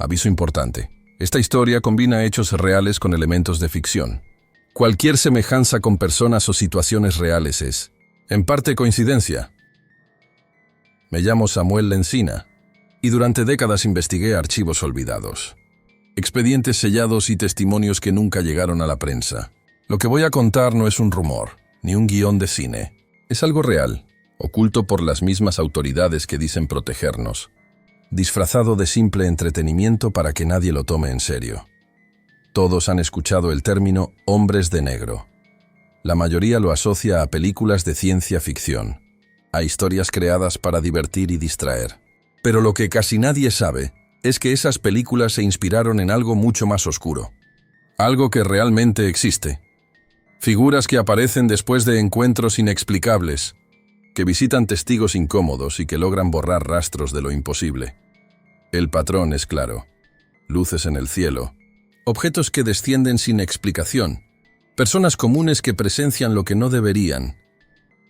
Aviso importante. Esta historia combina hechos reales con elementos de ficción. Cualquier semejanza con personas o situaciones reales es, en parte, coincidencia. Me llamo Samuel Lencina y durante décadas investigué archivos olvidados, expedientes sellados y testimonios que nunca llegaron a la prensa. Lo que voy a contar no es un rumor, ni un guión de cine. Es algo real, oculto por las mismas autoridades que dicen protegernos, disfrazado de simple entretenimiento para que nadie lo tome en serio. Todos han escuchado el término hombres de negro. La mayoría lo asocia a películas de ciencia ficción, a historias creadas para divertir y distraer. Pero lo que casi nadie sabe es que esas películas se inspiraron en algo mucho más oscuro. Algo que realmente existe. Figuras que aparecen después de encuentros inexplicables, que visitan testigos incómodos y que logran borrar rastros de lo imposible. El patrón es claro. Luces en el cielo, objetos que descienden sin explicación, personas comunes que presencian lo que no deberían,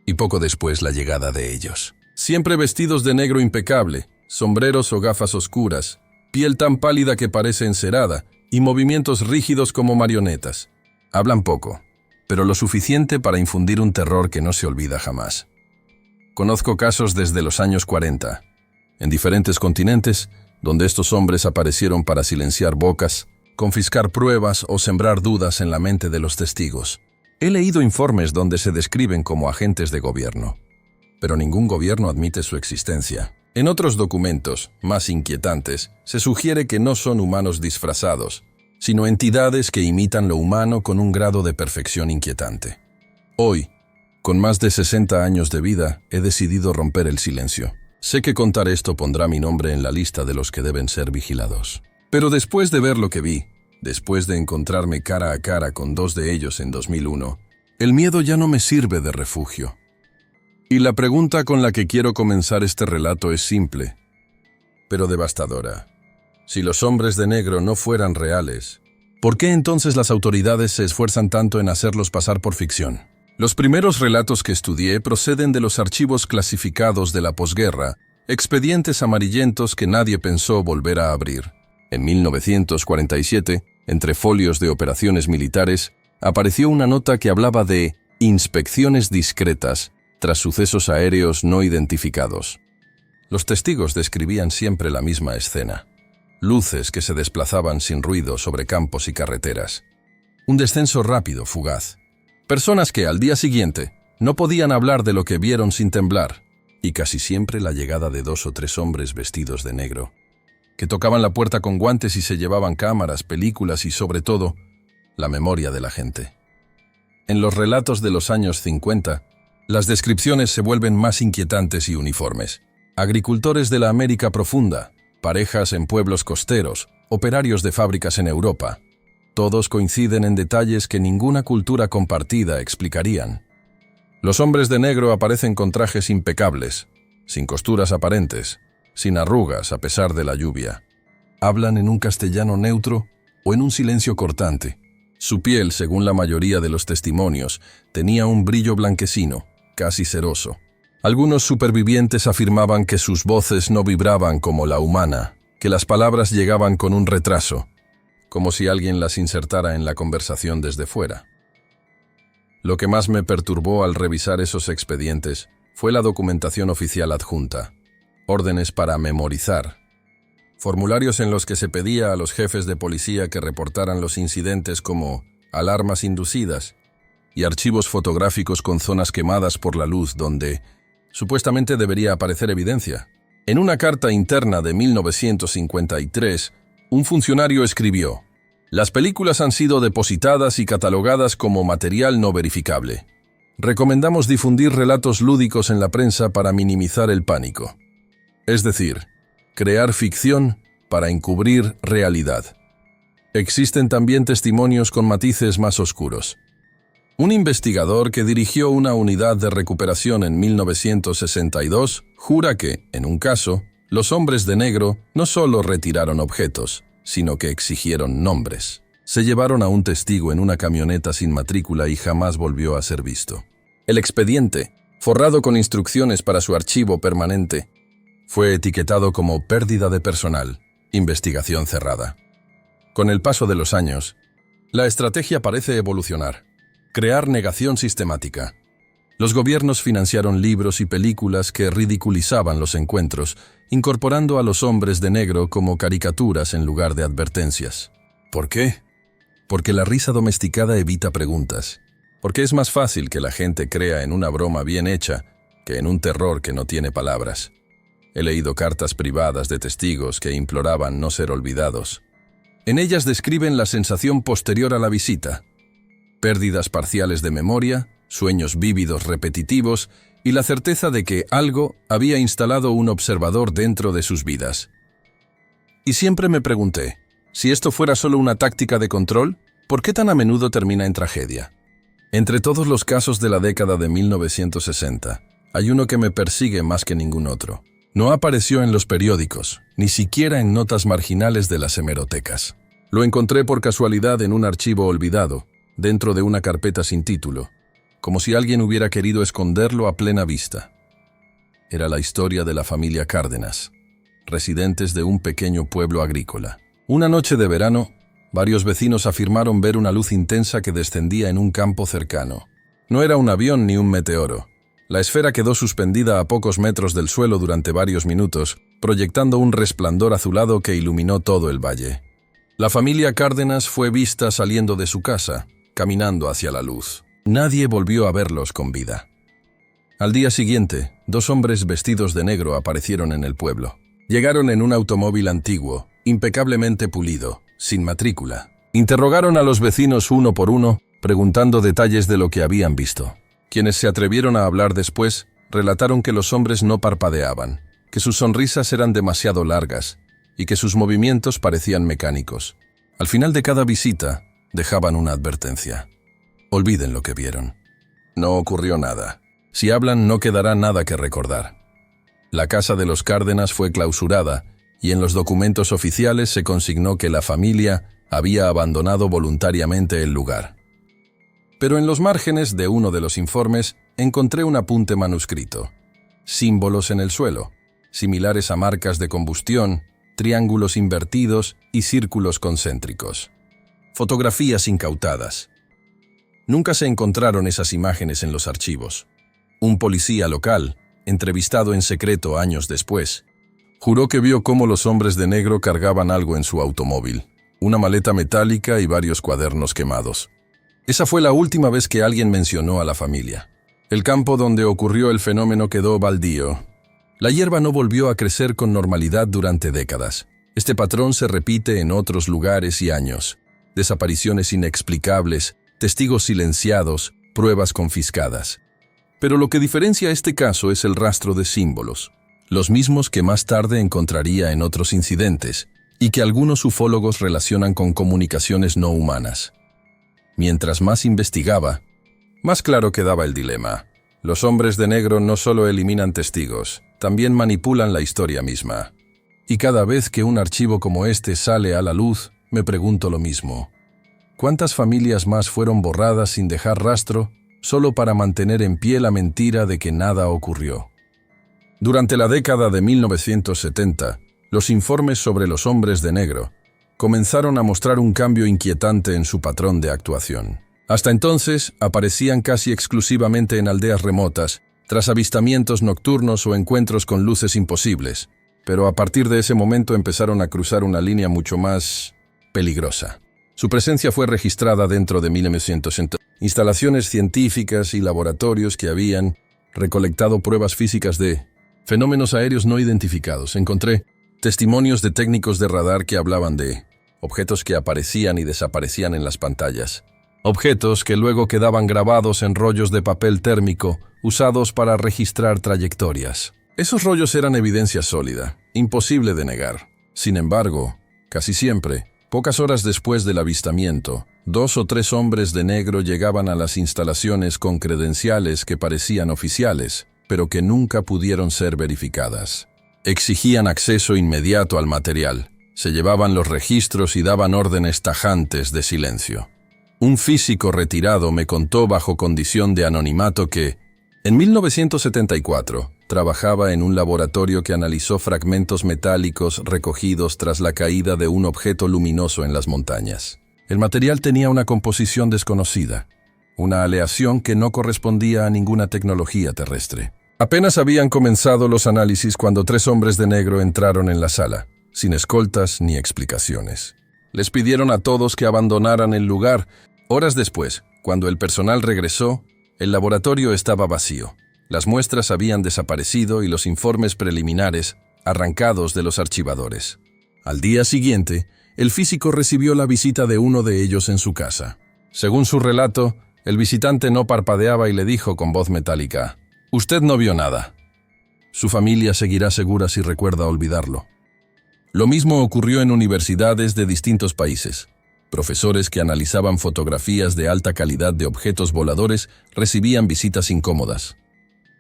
y poco después la llegada de ellos. Siempre vestidos de negro impecable, sombreros o gafas oscuras, piel tan pálida que parece encerada, y movimientos rígidos como marionetas. Hablan poco, pero lo suficiente para infundir un terror que no se olvida jamás. Conozco casos desde los años 40, en diferentes continentes, donde estos hombres aparecieron para silenciar bocas, confiscar pruebas o sembrar dudas en la mente de los testigos. He leído informes donde se describen como agentes de gobierno, pero ningún gobierno admite su existencia. En otros documentos, más inquietantes, se sugiere que no son humanos disfrazados, sino entidades que imitan lo humano con un grado de perfección inquietante. Hoy, con más de 60 años de vida, he decidido romper el silencio. Sé que contar esto pondrá mi nombre en la lista de los que deben ser vigilados. Pero después de ver lo que vi, después de encontrarme cara a cara con dos de ellos en 2001, el miedo ya no me sirve de refugio. Y la pregunta con la que quiero comenzar este relato es simple, pero devastadora. Si los hombres de negro no fueran reales, ¿por qué entonces las autoridades se esfuerzan tanto en hacerlos pasar por ficción? Los primeros relatos que estudié proceden de los archivos clasificados de la posguerra, expedientes amarillentos que nadie pensó volver a abrir. En 1947, entre folios de operaciones militares, apareció una nota que hablaba de inspecciones discretas tras sucesos aéreos no identificados. Los testigos describían siempre la misma escena. Luces que se desplazaban sin ruido sobre campos y carreteras. Un descenso rápido, fugaz. Personas que al día siguiente no podían hablar de lo que vieron sin temblar, y casi siempre la llegada de 2 o 3 hombres vestidos de negro, que tocaban la puerta con guantes y se llevaban cámaras, películas y, sobre todo, la memoria de la gente. En los relatos de los años 50, las descripciones se vuelven más inquietantes y uniformes. Agricultores de la América profunda, parejas en pueblos costeros, operarios de fábricas en Europa. Todos coinciden en detalles que ninguna cultura compartida explicarían. Los hombres de negro aparecen con trajes impecables, sin costuras aparentes, sin arrugas a pesar de la lluvia. Hablan en un castellano neutro o en un silencio cortante. Su piel, según la mayoría de los testimonios, tenía un brillo blanquecino, casi ceroso. Algunos supervivientes afirmaban que sus voces no vibraban como la humana, que las palabras llegaban con un retraso, como si alguien las insertara en la conversación desde fuera. Lo que más me perturbó al revisar esos expedientes fue la documentación oficial adjunta, órdenes para memorizar, formularios en los que se pedía a los jefes de policía que reportaran los incidentes como alarmas inducidas y archivos fotográficos con zonas quemadas por la luz donde supuestamente debería aparecer evidencia. En una carta interna de 1953, un funcionario escribió: «Las películas han sido depositadas y catalogadas como material no verificable. Recomendamos difundir relatos lúdicos en la prensa para minimizar el pánico». Es decir, crear ficción para encubrir realidad. Existen también testimonios con matices más oscuros. Un investigador que dirigió una unidad de recuperación en 1962 jura que, en un caso, los hombres de negro no solo retiraron objetos, sino que exigieron nombres. Se llevaron a un testigo en una camioneta sin matrícula y jamás volvió a ser visto. El expediente, forrado con instrucciones para su archivo permanente, fue etiquetado como pérdida de personal, Investigación cerrada. Con el paso de los años, la estrategia parece evolucionar. Crear negación sistemática. Los gobiernos financiaron libros y películas que ridiculizaban los encuentros, incorporando a los hombres de negro como caricaturas en lugar de advertencias. ¿Por qué? Porque la risa domesticada evita preguntas. Porque es más fácil que la gente crea en una broma bien hecha que en un terror que no tiene palabras. He leído cartas privadas de testigos que imploraban no ser olvidados. En ellas describen la sensación posterior a la visita. Pérdidas parciales de memoria, sueños vívidos repetitivos y la certeza de que algo había instalado un observador dentro de sus vidas. Y siempre me pregunté, si esto fuera solo una táctica de control, ¿por qué tan a menudo termina en tragedia? Entre todos los casos de la década de 1960, hay uno que me persigue más que ningún otro. No apareció en los periódicos, ni siquiera en notas marginales de las hemerotecas. Lo encontré por casualidad en un archivo olvidado, dentro de una carpeta sin título, como si alguien hubiera querido esconderlo a plena vista. Era la historia de la familia Cárdenas, residentes de un pequeño pueblo agrícola. Una noche de verano, varios vecinos afirmaron ver una luz intensa que descendía en un campo cercano. No era un avión ni un meteoro. La esfera quedó suspendida a pocos metros del suelo durante varios minutos, proyectando un resplandor azulado que iluminó todo el valle. La familia Cárdenas fue vista saliendo de su casa, caminando hacia la luz. Nadie volvió a verlos con vida. Al día siguiente, dos hombres vestidos de negro aparecieron en el pueblo. Llegaron en un automóvil antiguo, impecablemente pulido, sin matrícula. Interrogaron a los vecinos uno por uno, preguntando detalles de lo que habían visto. Quienes se atrevieron a hablar después, relataron que los hombres no parpadeaban, que sus sonrisas eran demasiado largas y que sus movimientos parecían mecánicos. Al final de cada visita, dejaban una advertencia. Olviden lo que vieron. No ocurrió nada. Si hablan, no quedará nada que recordar. La casa de los Cárdenas fue clausurada y en los documentos oficiales se consignó que la familia había abandonado voluntariamente el lugar. Pero en los márgenes de uno de los informes encontré un apunte manuscrito. Símbolos en el suelo, similares a marcas de combustión, triángulos invertidos y círculos concéntricos. Fotografías incautadas. Nunca se encontraron esas imágenes en los archivos. Un policía local, entrevistado en secreto años después, juró que vio cómo los hombres de negro cargaban algo en su automóvil, una maleta metálica y varios cuadernos quemados. Esa fue la última vez que alguien mencionó a la familia. El campo donde ocurrió el fenómeno quedó baldío. La hierba no volvió a crecer con normalidad durante décadas. Este patrón se repite en otros lugares y años. Desapariciones inexplicables, testigos silenciados, pruebas confiscadas. Pero lo que diferencia este caso es el rastro de símbolos, los mismos que más tarde encontraría en otros incidentes y que algunos ufólogos relacionan con comunicaciones no humanas. Mientras más investigaba, más claro quedaba el dilema. Los hombres de negro no solo eliminan testigos, también manipulan la historia misma. Y cada vez que un archivo como este sale a la luz, me pregunto lo mismo. ¿Cuántas familias más fueron borradas sin dejar rastro, solo para mantener en pie la mentira de que nada ocurrió? Durante la década de 1970, los informes sobre los hombres de negro comenzaron a mostrar un cambio inquietante en su patrón de actuación. Hasta entonces, aparecían casi exclusivamente en aldeas remotas, tras avistamientos nocturnos o encuentros con luces imposibles, pero a partir de ese momento empezaron a cruzar una línea mucho más peligrosa. Su presencia fue registrada dentro de 1960. Instalaciones científicas y laboratorios que habían recolectado pruebas físicas de fenómenos aéreos no identificados. Encontré testimonios de técnicos de radar que hablaban de objetos que aparecían y desaparecían en las pantallas. Objetos que luego quedaban grabados en rollos de papel térmico usados para registrar trayectorias. Esos rollos eran evidencia sólida, imposible de negar. Sin embargo, casi siempre, pocas horas después del avistamiento, 2 o 3 hombres de negro llegaban a las instalaciones con credenciales que parecían oficiales, pero que nunca pudieron ser verificadas. Exigían acceso inmediato al material, se llevaban los registros y daban órdenes tajantes de silencio. Un físico retirado me contó bajo condición de anonimato que, en 1974, trabajaba en un laboratorio que analizó fragmentos metálicos recogidos tras la caída de un objeto luminoso en las montañas. El material tenía una composición desconocida, una aleación que no correspondía a ninguna tecnología terrestre. Apenas habían comenzado los análisis cuando 3 hombres de negro entraron en la sala, sin escoltas ni explicaciones. Les pidieron a todos que abandonaran el lugar. Horas después, cuando el personal regresó, el laboratorio estaba vacío. Las muestras habían desaparecido y los informes preliminares arrancados de los archivadores. Al día siguiente, el físico recibió la visita de uno de ellos en su casa. Según su relato, el visitante no parpadeaba y le dijo con voz metálica: «Usted no vio nada». Su familia seguirá segura si recuerda olvidarlo. Lo mismo ocurrió en universidades de distintos países. Profesores que analizaban fotografías de alta calidad de objetos voladores recibían visitas incómodas.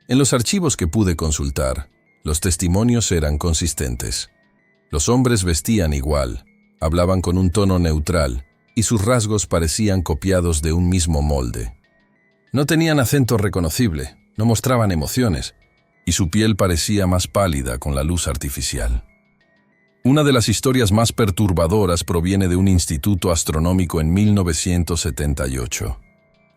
En los archivos que pude consultar, los testimonios eran consistentes. Los hombres vestían igual, hablaban con un tono neutral y sus rasgos parecían copiados de un mismo molde. No tenían acento reconocible, no mostraban emociones y su piel parecía más pálida con la luz artificial. Una de las historias más perturbadoras proviene de un instituto astronómico en 1978.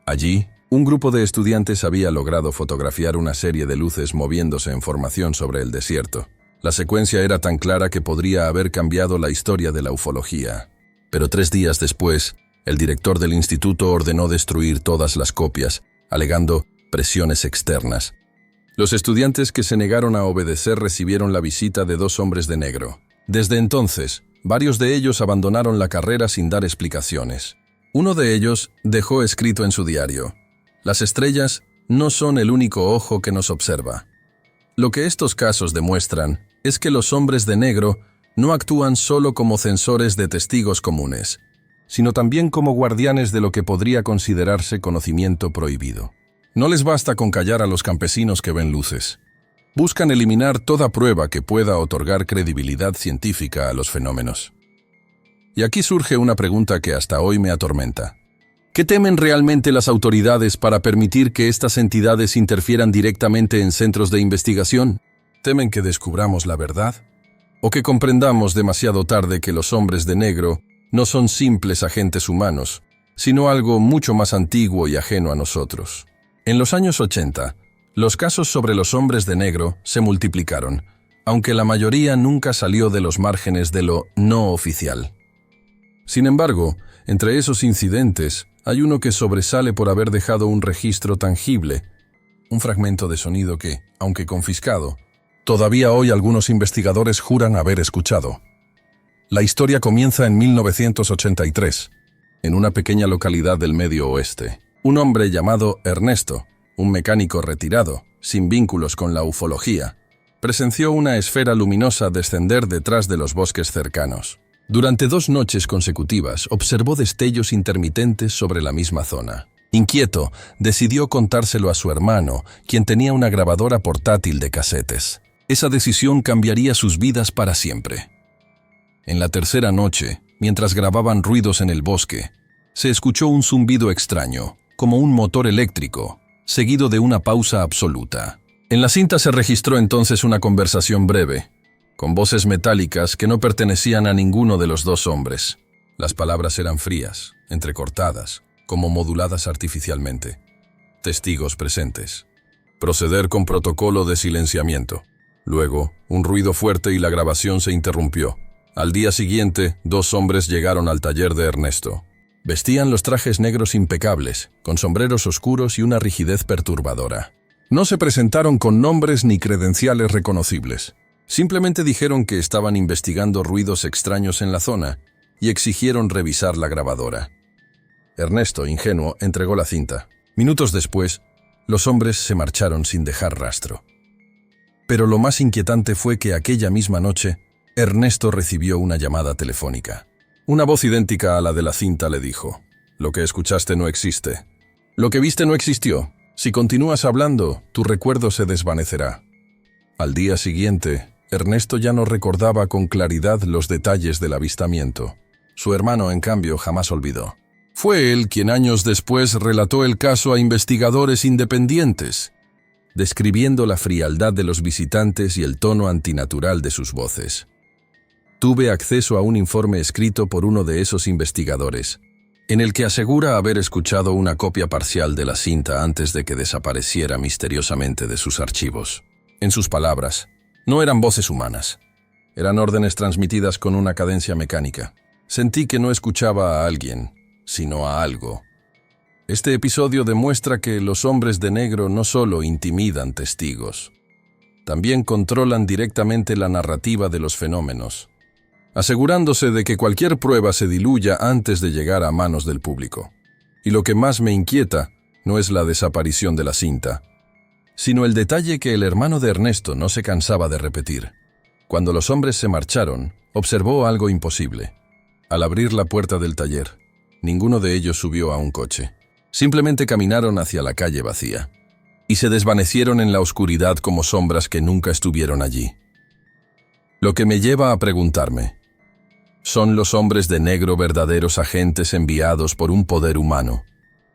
Allí, un grupo de estudiantes había logrado fotografiar una serie de luces moviéndose en formación sobre el desierto. La secuencia era tan clara que podría haber cambiado la historia de la ufología. Pero 3 días después, el director del instituto ordenó destruir todas las copias, alegando presiones externas. Los estudiantes que se negaron a obedecer recibieron la visita de 2 hombres de negro. Desde entonces, varios de ellos abandonaron la carrera sin dar explicaciones. Uno de ellos dejó escrito en su diario: «Las estrellas no son el único ojo que nos observa». Lo que estos casos demuestran es que los hombres de negro no actúan solo como censores de testigos comunes, sino también como guardianes de lo que podría considerarse conocimiento prohibido. No les basta con callar a los campesinos que ven luces. Buscan eliminar toda prueba que pueda otorgar credibilidad científica a los fenómenos. Y aquí surge una pregunta que hasta hoy me atormenta. ¿Qué temen realmente las autoridades para permitir que estas entidades interfieran directamente en centros de investigación? ¿Temen que descubramos la verdad? ¿O que comprendamos demasiado tarde que los hombres de negro no son simples agentes humanos, sino algo mucho más antiguo y ajeno a nosotros? En los años 80, los casos sobre los hombres de negro se multiplicaron, aunque la mayoría nunca salió de los márgenes de lo no oficial. Sin embargo, entre esos incidentes, hay uno que sobresale por haber dejado un registro tangible, un fragmento de sonido que, aunque confiscado, todavía hoy algunos investigadores juran haber escuchado. La historia comienza en 1983, en una pequeña localidad del Medio Oeste. Un hombre llamado Ernesto, un mecánico retirado, sin vínculos con la ufología, presenció una esfera luminosa descender detrás de los bosques cercanos. Durante 2 noches consecutivas observó destellos intermitentes sobre la misma zona. Inquieto, decidió contárselo a su hermano, quien tenía una grabadora portátil de casetes. Esa decisión cambiaría sus vidas para siempre. En la tercera noche, mientras grababan ruidos en el bosque, se escuchó un zumbido extraño, como un motor eléctrico, seguido de una pausa absoluta. En la cinta se registró entonces una conversación breve, con voces metálicas que no pertenecían a ninguno de los 2 hombres. Las palabras eran frías, entrecortadas, como moduladas artificialmente. Testigos presentes. Proceder con protocolo de silenciamiento. Luego, un ruido fuerte y la grabación se interrumpió. Al día siguiente, 2 hombres llegaron al taller de Ernesto. Vestían los trajes negros impecables, con sombreros oscuros y una rigidez perturbadora. No se presentaron con nombres ni credenciales reconocibles. Simplemente dijeron que estaban investigando ruidos extraños en la zona y exigieron revisar la grabadora. Ernesto, ingenuo, entregó la cinta. Minutos después, los hombres se marcharon sin dejar rastro. Pero lo más inquietante fue que aquella misma noche, Ernesto recibió una llamada telefónica. Una voz idéntica a la de la cinta le dijo: «Lo que escuchaste no existe. Lo que viste no existió. Si continúas hablando, tu recuerdo se desvanecerá». Al día siguiente, Ernesto ya no recordaba con claridad los detalles del avistamiento. Su hermano, en cambio, jamás olvidó. Fue él quien años después relató el caso a investigadores independientes. describiendo la frialdad de los visitantes y el tono antinatural de sus voces. Tuve acceso a un informe escrito por uno de esos investigadores, en el que asegura haber escuchado una copia parcial de la cinta antes de que desapareciera misteriosamente de sus archivos. En sus palabras, no eran voces humanas. Eran órdenes transmitidas con una cadencia mecánica. Sentí que no escuchaba a alguien, sino a algo. Este episodio demuestra que los hombres de negro no solo intimidan testigos, también controlan directamente la narrativa de los fenómenos, asegurándose de que cualquier prueba se diluya antes de llegar a manos del público. Y lo que más me inquieta no es la desaparición de la cinta, sino el detalle que el hermano de Ernesto no se cansaba de repetir. Cuando los hombres se marcharon, observó algo imposible. Al abrir la puerta del taller, ninguno de ellos subió a un coche. Simplemente caminaron hacia la calle vacía, y se desvanecieron en la oscuridad como sombras que nunca estuvieron allí. Lo que me lleva a preguntarme, ¿son los hombres de negro verdaderos agentes enviados por un poder humano?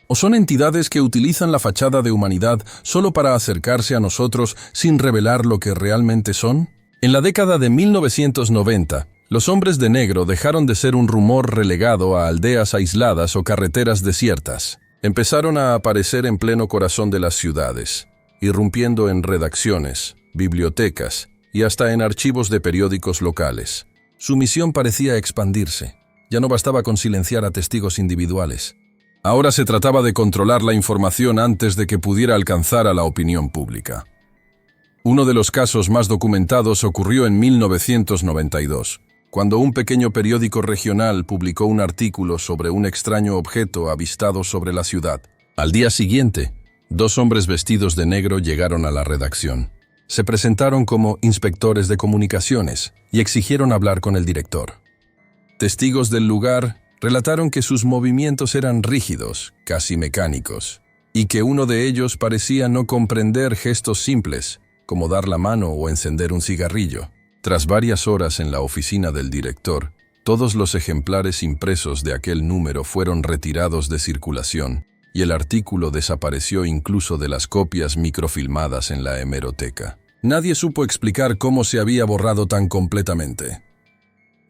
¿O son entidades que utilizan la fachada de humanidad solo para acercarse a nosotros sin revelar lo que realmente son? En la década de 1990, los hombres de negro dejaron de ser un rumor relegado a aldeas aisladas o carreteras desiertas. Empezaron a aparecer en pleno corazón de las ciudades, irrumpiendo en redacciones, bibliotecas y hasta en archivos de periódicos locales. Su misión parecía expandirse. Ya no bastaba con silenciar a testigos individuales. Ahora se trataba de controlar la información antes de que pudiera alcanzar a la opinión pública. Uno de los casos más documentados ocurrió en 1992, cuando un pequeño periódico regional publicó un artículo sobre un extraño objeto avistado sobre la ciudad. Al día siguiente, 2 hombres vestidos de negro llegaron a la redacción. Se presentaron como inspectores de comunicaciones y exigieron hablar con el director. Testigos del lugar relataron que sus movimientos eran rígidos, casi mecánicos, y que uno de ellos parecía no comprender gestos simples, como dar la mano o encender un cigarrillo. Tras varias horas en la oficina del director, todos los ejemplares impresos de aquel número fueron retirados de circulación y el artículo desapareció incluso de las copias microfilmadas en la hemeroteca. Nadie supo explicar cómo se había borrado tan completamente.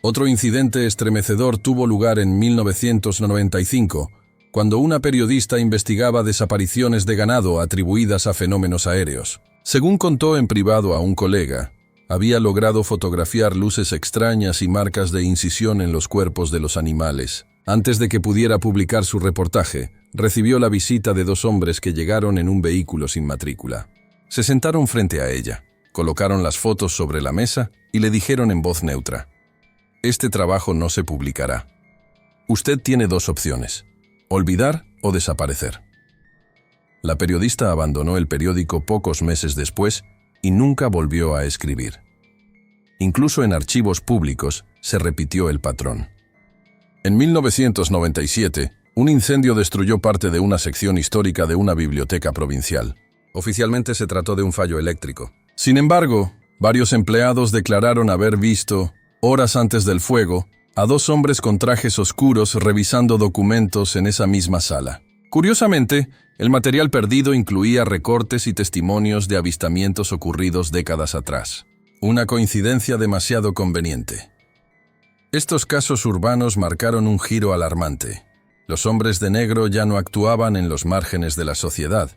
Otro incidente estremecedor tuvo lugar en 1995, cuando una periodista investigaba desapariciones de ganado atribuidas a fenómenos aéreos. Según contó en privado a un colega, había logrado fotografiar luces extrañas y marcas de incisión en los cuerpos de los animales. Antes de que pudiera publicar su reportaje, recibió la visita de 2 hombres que llegaron en un vehículo sin matrícula. Se sentaron frente a ella, colocaron las fotos sobre la mesa y le dijeron en voz neutra: «Este trabajo no se publicará. Usted tiene 2 opciones, olvidar o desaparecer». La periodista abandonó el periódico pocos meses después y nunca volvió a escribir. Incluso en archivos públicos se repitió el patrón. En 1997, un incendio destruyó parte de una sección histórica de una biblioteca provincial. Oficialmente se trató de un fallo eléctrico. Sin embargo, varios empleados declararon haber visto, horas antes del fuego, a 2 hombres con trajes oscuros revisando documentos en esa misma sala. Curiosamente, el material perdido incluía recortes y testimonios de avistamientos ocurridos décadas atrás. Una coincidencia demasiado conveniente. Estos casos urbanos marcaron un giro alarmante. Los hombres de negro ya no actuaban en los márgenes de la sociedad,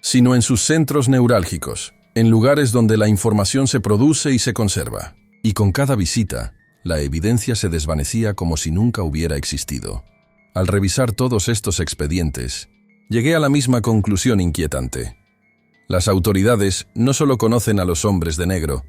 sino en sus centros neurálgicos, en lugares donde la información se produce y se conserva. Y con cada visita, la evidencia se desvanecía como si nunca hubiera existido. Al revisar todos estos expedientes, llegué a la misma conclusión inquietante. Las autoridades no solo conocen a los hombres de negro,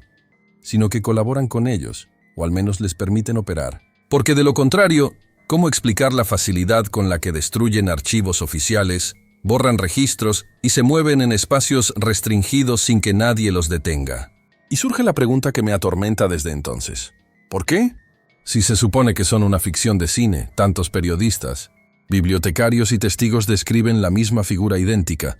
sino que colaboran con ellos, o al menos les permiten operar. Porque de lo contrario, ¿cómo explicar la facilidad con la que destruyen archivos oficiales, borran registros y se mueven en espacios restringidos sin que nadie los detenga? Y surge la pregunta que me atormenta desde entonces. ¿Por qué? Si se supone que son una ficción de cine, tantos periodistas, bibliotecarios y testigos describen la misma figura idéntica,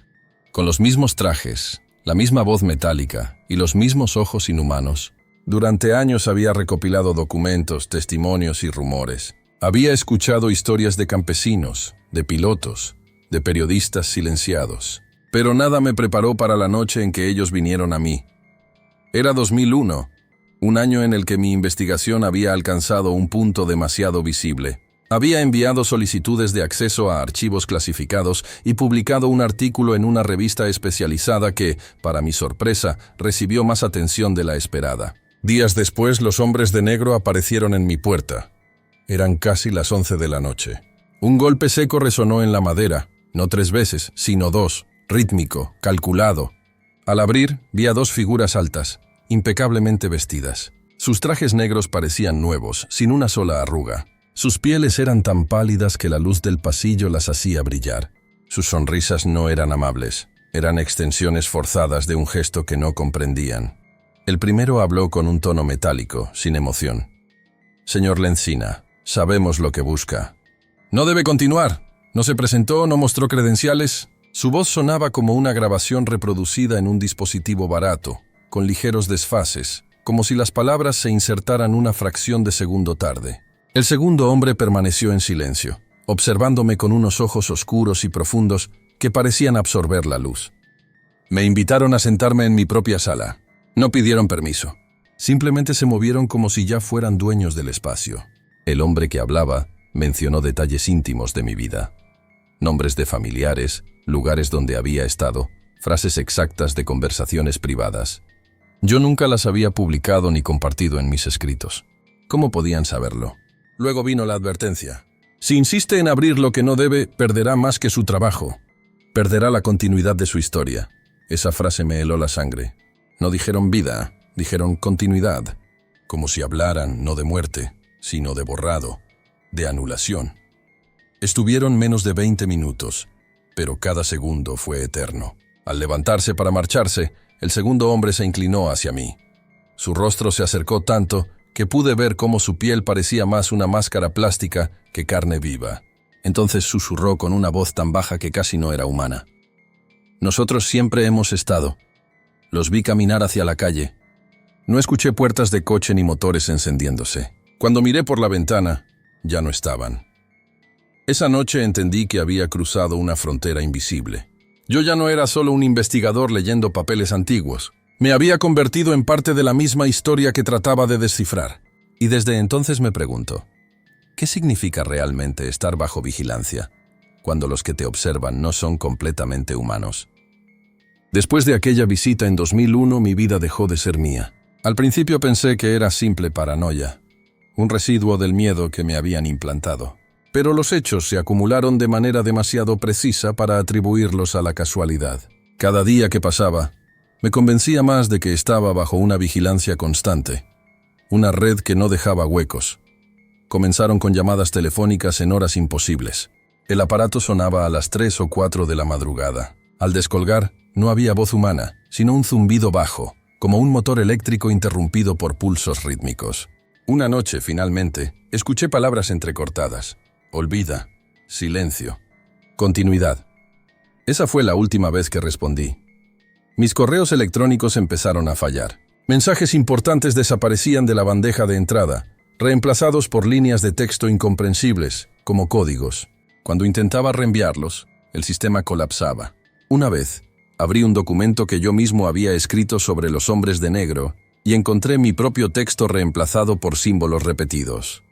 con los mismos trajes, la misma voz metálica y los mismos ojos inhumanos. Durante años había recopilado documentos, testimonios y rumores. Había escuchado historias de campesinos, de pilotos, de periodistas silenciados. Pero nada me preparó para la noche en que ellos vinieron a mí. Era 2001, un año en el que mi investigación había alcanzado un punto demasiado visible. Había enviado solicitudes de acceso a archivos clasificados y publicado un artículo en una revista especializada que, para mi sorpresa, recibió más atención de la esperada. Días después, los hombres de negro aparecieron en mi puerta. Eran casi las 11 de la noche. Un golpe seco resonó en la madera, no 3 veces, sino 2, rítmico, calculado. Al abrir, vi a 2 figuras altas, impecablemente vestidas. Sus trajes negros parecían nuevos, sin una sola arruga. Sus pieles eran tan pálidas que la luz del pasillo las hacía brillar. Sus sonrisas no eran amables, eran extensiones forzadas de un gesto que no comprendían. El primero habló con un tono metálico, sin emoción. «Señor Lencina, sabemos lo que busca». «No debe continuar. No se presentó, no mostró credenciales». Su voz sonaba como una grabación reproducida en un dispositivo barato, con ligeros desfases, como si las palabras se insertaran una fracción de segundo tarde. El segundo hombre permaneció en silencio, observándome con unos ojos oscuros y profundos que parecían absorber la luz. Me invitaron a sentarme en mi propia sala. No pidieron permiso. Simplemente se movieron como si ya fueran dueños del espacio. El hombre que hablaba mencionó detalles íntimos de mi vida. Nombres de familiares, lugares donde había estado, frases exactas de conversaciones privadas. Yo nunca las había publicado ni compartido en mis escritos. ¿Cómo podían saberlo? Luego vino la advertencia. Si insiste en abrir lo que no debe, perderá más que su trabajo. Perderá la continuidad de su historia. Esa frase me heló la sangre. No dijeron vida, dijeron continuidad. Como si hablaran no de muerte, sino de borrado, de anulación. Estuvieron menos de 20 minutos, pero cada segundo fue eterno. Al levantarse para marcharse, el segundo hombre se inclinó hacia mí. Su rostro se acercó tanto que pude ver cómo su piel parecía más una máscara plástica que carne viva. Entonces susurró con una voz tan baja que casi no era humana. «Nosotros siempre hemos estado. Los vi caminar hacia la calle. No escuché puertas de coche ni motores encendiéndose. Cuando miré por la ventana, ya no estaban». Esa noche entendí que había cruzado una frontera invisible. Yo ya no era solo un investigador leyendo papeles antiguos. Me había convertido en parte de la misma historia que trataba de descifrar. Y desde entonces me pregunto, ¿qué significa realmente estar bajo vigilancia, cuando los que te observan no son completamente humanos? Después de aquella visita en 2001, mi vida dejó de ser mía. Al principio pensé que era simple paranoia, un residuo del miedo que me habían implantado. Pero los hechos se acumularon de manera demasiado precisa para atribuirlos a la casualidad. Cada día que pasaba, me convencía más de que estaba bajo una vigilancia constante, una red que no dejaba huecos. Comenzaron con llamadas telefónicas en horas imposibles. El aparato sonaba a las 3 o 4 de la madrugada. Al descolgar, no había voz humana, sino un zumbido bajo, como un motor eléctrico interrumpido por pulsos rítmicos. Una noche, finalmente, escuché palabras entrecortadas. Olvida, silencio, continuidad. Esa fue la última vez que respondí. Mis correos electrónicos empezaron a fallar. Mensajes importantes desaparecían de la bandeja de entrada, reemplazados por líneas de texto incomprensibles, como códigos. Cuando intentaba reenviarlos, el sistema colapsaba. Una vez, abrí un documento que yo mismo había escrito sobre los hombres de negro y encontré mi propio texto reemplazado por símbolos repetidos.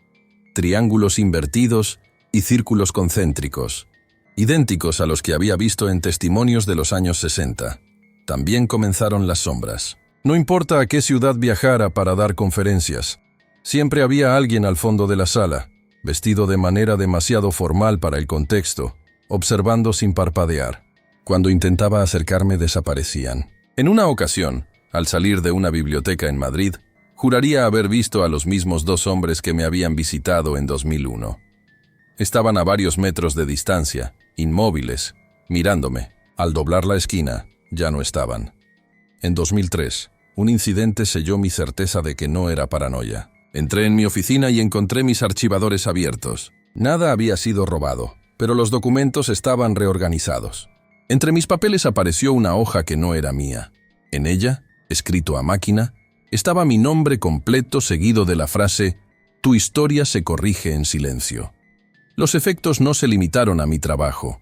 Triángulos invertidos y círculos concéntricos, idénticos a los que había visto en testimonios de los años 60. También comenzaron las sombras. No importa a qué ciudad viajara para dar conferencias, siempre había alguien al fondo de la sala, vestido de manera demasiado formal para el contexto, observando sin parpadear. Cuando intentaba acercarme, desaparecían. En una ocasión, al salir de una biblioteca en Madrid, juraría haber visto a los mismos 2 hombres que me habían visitado en 2001. Estaban a varios metros de distancia, inmóviles, mirándome. Al doblar la esquina, ya no estaban. En 2003, un incidente selló mi certeza de que no era paranoia. Entré en mi oficina y encontré mis archivadores abiertos. Nada había sido robado, pero los documentos estaban reorganizados. Entre mis papeles apareció una hoja que no era mía. En ella, escrito a máquina, estaba mi nombre completo seguido de la frase «Tu historia se corrige en silencio». Los efectos no se limitaron a mi trabajo.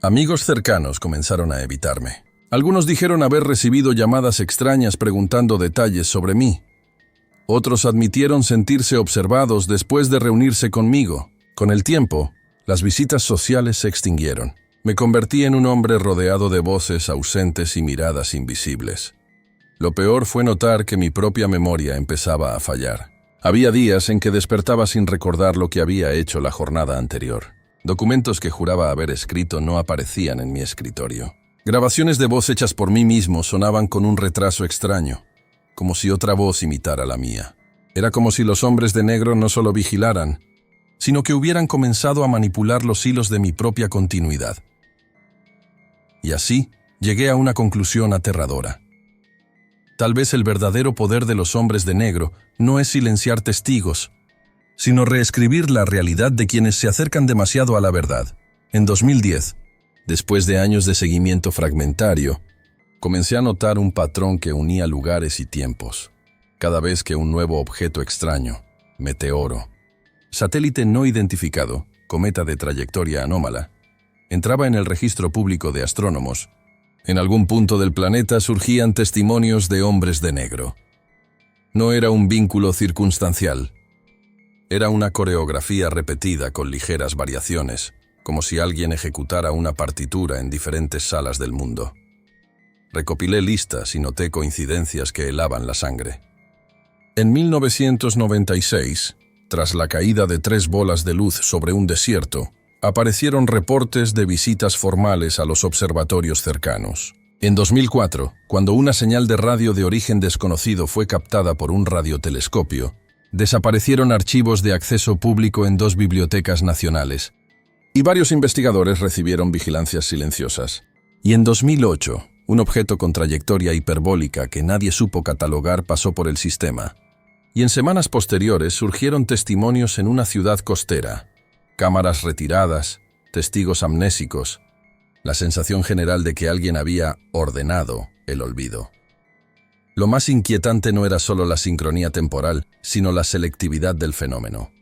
Amigos cercanos comenzaron a evitarme. Algunos dijeron haber recibido llamadas extrañas preguntando detalles sobre mí. Otros admitieron sentirse observados después de reunirse conmigo. Con el tiempo, las visitas sociales se extinguieron. Me convertí en un hombre rodeado de voces ausentes y miradas invisibles. Lo peor fue notar que mi propia memoria empezaba a fallar. Había días en que despertaba sin recordar lo que había hecho la jornada anterior. Documentos que juraba haber escrito no aparecían en mi escritorio. Grabaciones de voz hechas por mí mismo sonaban con un retraso extraño, como si otra voz imitara la mía. Era como si los hombres de negro no solo vigilaran, sino que hubieran comenzado a manipular los hilos de mi propia continuidad. Y así llegué a una conclusión aterradora. Tal vez el verdadero poder de los hombres de negro no es silenciar testigos, sino reescribir la realidad de quienes se acercan demasiado a la verdad. En 2010, después de años de seguimiento fragmentario, comencé a notar un patrón que unía lugares y tiempos. Cada vez que un nuevo objeto extraño, meteoro, satélite no identificado, cometa de trayectoria anómala, entraba en el registro público de astrónomos, en algún punto del planeta surgían testimonios de hombres de negro. No era un vínculo circunstancial. Era una coreografía repetida con ligeras variaciones, como si alguien ejecutara una partitura en diferentes salas del mundo. Recopilé listas y noté coincidencias que helaban la sangre. En 1996, tras la caída de 3 bolas de luz sobre un desierto, aparecieron reportes de visitas formales a los observatorios cercanos. En 2004, cuando una señal de radio de origen desconocido fue captada por un radiotelescopio, desaparecieron archivos de acceso público en 2 bibliotecas nacionales, y varios investigadores recibieron vigilancias silenciosas. Y en 2008, un objeto con trayectoria hiperbólica que nadie supo catalogar pasó por el sistema. Y en semanas posteriores surgieron testimonios en una ciudad costera, cámaras retiradas, testigos amnésicos, la sensación general de que alguien había ordenado el olvido. Lo más inquietante no era solo la sincronía temporal, sino la selectividad del fenómeno.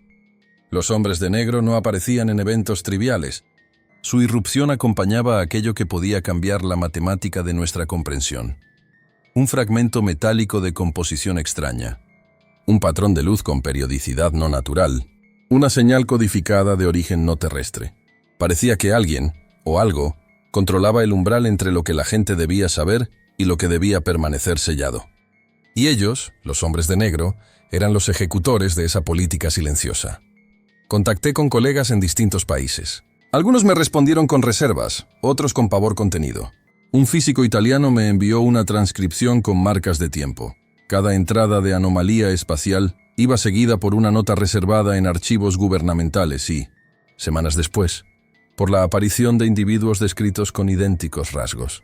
Los hombres de negro no aparecían en eventos triviales. Su irrupción acompañaba aquello que podía cambiar la matemática de nuestra comprensión. Un fragmento metálico de composición extraña, un patrón de luz con periodicidad no natural, una señal codificada de origen no terrestre. Parecía que alguien, o algo, controlaba el umbral entre lo que la gente debía saber y lo que debía permanecer sellado. Y ellos, los hombres de negro, eran los ejecutores de esa política silenciosa. Contacté con colegas en distintos países. Algunos me respondieron con reservas, otros con pavor contenido. Un físico italiano me envió una transcripción con marcas de tiempo. Cada entrada de anomalía espacial iba seguida por una nota reservada en archivos gubernamentales y, semanas después, por la aparición de individuos descritos con idénticos rasgos.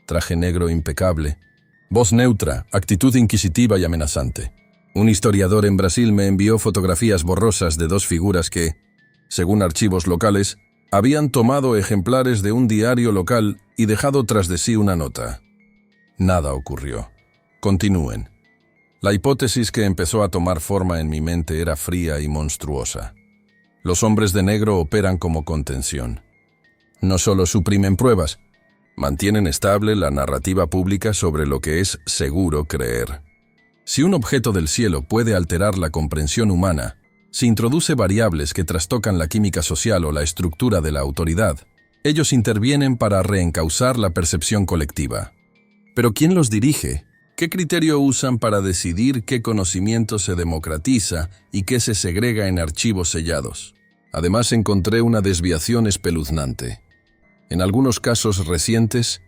Traje negro impecable, voz neutra, actitud inquisitiva y amenazante. Un historiador en Brasil me envió fotografías borrosas de 2 figuras que, según archivos locales, habían tomado ejemplares de un diario local y dejado tras de sí una nota. Nada ocurrió. Continúen. La hipótesis que empezó a tomar forma en mi mente era fría y monstruosa. Los hombres de negro operan como contención. No solo suprimen pruebas, mantienen estable la narrativa pública sobre lo que es seguro creer. Si un objeto del cielo puede alterar la comprensión humana, si introduce variables que trastocan la química social o la estructura de la autoridad, ellos intervienen para reencauzar la percepción colectiva. Pero ¿quién los dirige? ¿Qué criterio usan para decidir qué conocimiento se democratiza y qué se segrega en archivos sellados? Además, encontré una desviación espeluznante. En algunos casos recientes,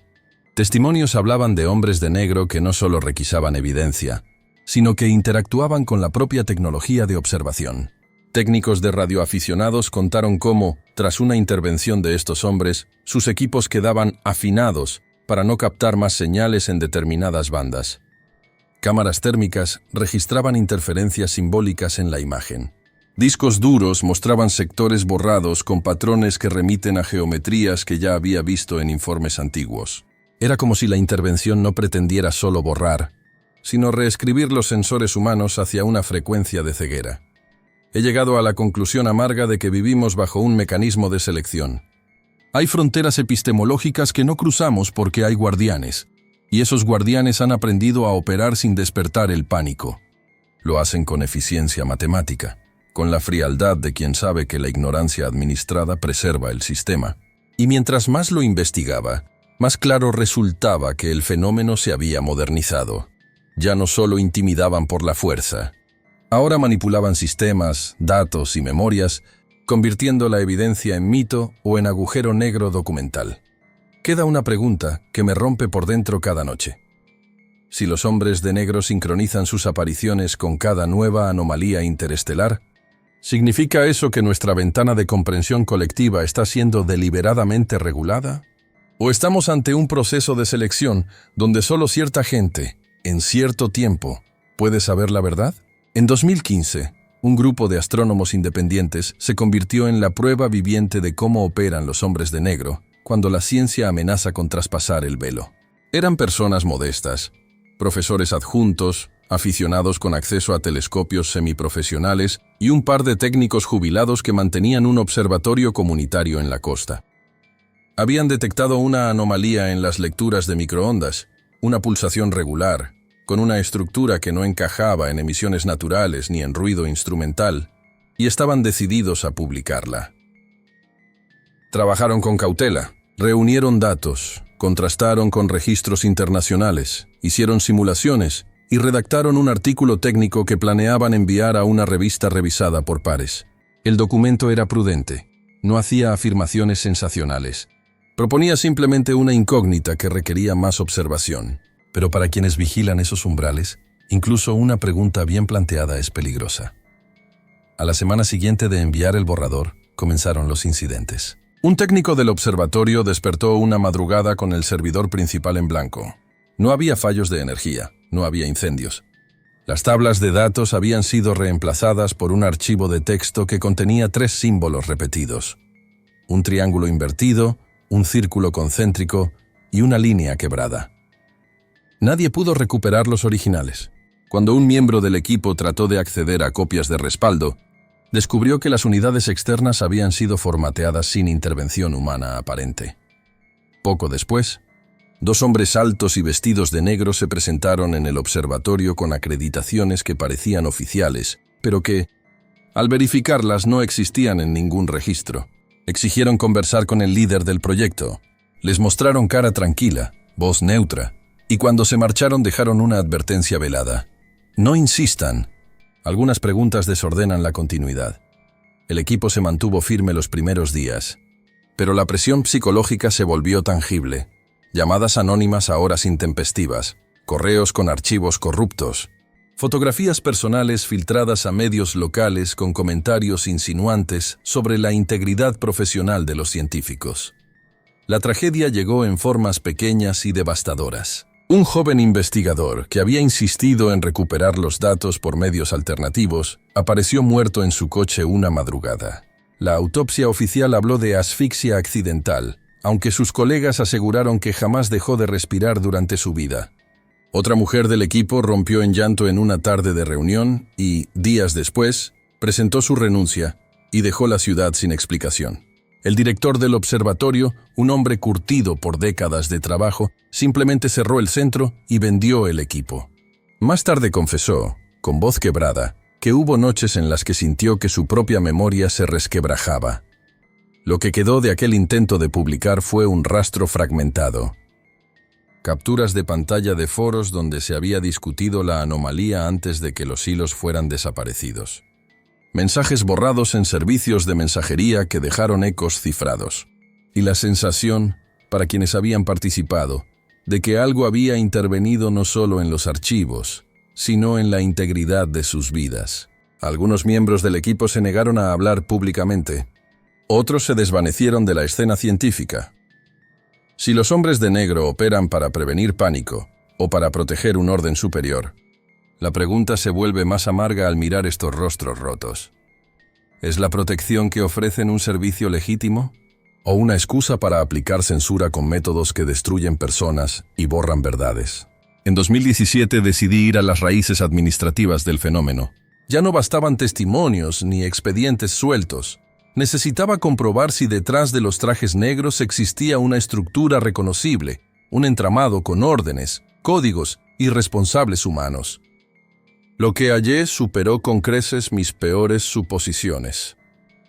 testimonios hablaban de hombres de negro que no solo requisaban evidencia, sino que interactuaban con la propia tecnología de observación. Técnicos de radioaficionados contaron cómo, tras una intervención de estos hombres, sus equipos quedaban afinados para no captar más señales en determinadas bandas. Cámaras térmicas registraban interferencias simbólicas en la imagen. Discos duros mostraban sectores borrados con patrones que remiten a geometrías que ya había visto en informes antiguos. Era como si la intervención no pretendiera solo borrar, sino reescribir los sensores humanos hacia una frecuencia de ceguera. He llegado a la conclusión amarga de que vivimos bajo un mecanismo de selección. Hay fronteras epistemológicas que no cruzamos porque hay guardianes, y esos guardianes han aprendido a operar sin despertar el pánico. Lo hacen con eficiencia matemática, con la frialdad de quien sabe que la ignorancia administrada preserva el sistema. Y mientras más lo investigaba, más claro resultaba que el fenómeno se había modernizado. Ya no solo intimidaban por la fuerza, ahora manipulaban sistemas, datos y memorias, convirtiendo la evidencia en mito o en agujero negro documental. Queda una pregunta que me rompe por dentro cada noche. Si los hombres de negro sincronizan sus apariciones con cada nueva anomalía interestelar, ¿significa eso que nuestra ventana de comprensión colectiva está siendo deliberadamente regulada? ¿O estamos ante un proceso de selección donde solo cierta gente, en cierto tiempo, puede saber la verdad? En 2015, un grupo de astrónomos independientes se convirtió en la prueba viviente de cómo operan los hombres de negro cuando la ciencia amenaza con traspasar el velo. Eran personas modestas, profesores adjuntos, aficionados con acceso a telescopios semiprofesionales y un par de técnicos jubilados que mantenían un observatorio comunitario en la costa. Habían detectado una anomalía en las lecturas de microondas, una pulsación regular, con una estructura que no encajaba en emisiones naturales ni en ruido instrumental, y estaban decididos a publicarla. Trabajaron con cautela, reunieron datos, contrastaron con registros internacionales, hicieron simulaciones y redactaron un artículo técnico que planeaban enviar a una revista revisada por pares. El documento era prudente, no hacía afirmaciones sensacionales. Proponía simplemente una incógnita que requería más observación. Pero para quienes vigilan esos umbrales, incluso una pregunta bien planteada es peligrosa. A la semana siguiente de enviar el borrador, comenzaron los incidentes. Un técnico del observatorio despertó una madrugada con el servidor principal en blanco. No había fallos de energía, no había incendios. Las tablas de datos habían sido reemplazadas por un archivo de texto que contenía 3 símbolos repetidos: un triángulo invertido, un círculo concéntrico y una línea quebrada. Nadie pudo recuperar los originales. Cuando un miembro del equipo trató de acceder a copias de respaldo, descubrió que las unidades externas habían sido formateadas sin intervención humana aparente. Poco después, 2 hombres altos y vestidos de negro se presentaron en el observatorio con acreditaciones que parecían oficiales, pero que, al verificarlas, no existían en ningún registro. Exigieron conversar con el líder del proyecto. Les mostraron cara tranquila, voz neutra, y cuando se marcharon dejaron una advertencia velada. No insistan. Algunas preguntas desordenan la continuidad. El equipo se mantuvo firme los primeros días, pero la presión psicológica se volvió tangible. Llamadas anónimas a horas intempestivas, correos con archivos corruptos, fotografías personales filtradas a medios locales con comentarios insinuantes sobre la integridad profesional de los científicos. La tragedia llegó en formas pequeñas y devastadoras. Un joven investigador que había insistido en recuperar los datos por medios alternativos apareció muerto en su coche una madrugada. La autopsia oficial habló de asfixia accidental, aunque sus colegas aseguraron que jamás dejó de respirar durante su vida. Otra mujer del equipo rompió en llanto en una tarde de reunión y, días después, presentó su renuncia y dejó la ciudad sin explicación. El director del observatorio, un hombre curtido por décadas de trabajo, simplemente cerró el centro y vendió el equipo. Más tarde confesó, con voz quebrada, que hubo noches en las que sintió que su propia memoria se resquebrajaba. Lo que quedó de aquel intento de publicar fue un rastro fragmentado. Capturas de pantalla de foros donde se había discutido la anomalía antes de que los hilos fueran desaparecidos. Mensajes borrados en servicios de mensajería que dejaron ecos cifrados. Y la sensación, para quienes habían participado, de que algo había intervenido no solo en los archivos, sino en la integridad de sus vidas. Algunos miembros del equipo se negaron a hablar públicamente. Otros se desvanecieron de la escena científica. Si los hombres de negro operan para prevenir pánico o para proteger un orden superior, la pregunta se vuelve más amarga al mirar estos rostros rotos. ¿Es la protección que ofrecen un servicio legítimo? ¿O una excusa para aplicar censura con métodos que destruyen personas y borran verdades? En 2017 decidí ir a las raíces administrativas del fenómeno. Ya no bastaban testimonios ni expedientes sueltos. Necesitaba comprobar si detrás de los trajes negros existía una estructura reconocible, un entramado con órdenes, códigos y responsables humanos. Lo que hallé superó con creces mis peores suposiciones.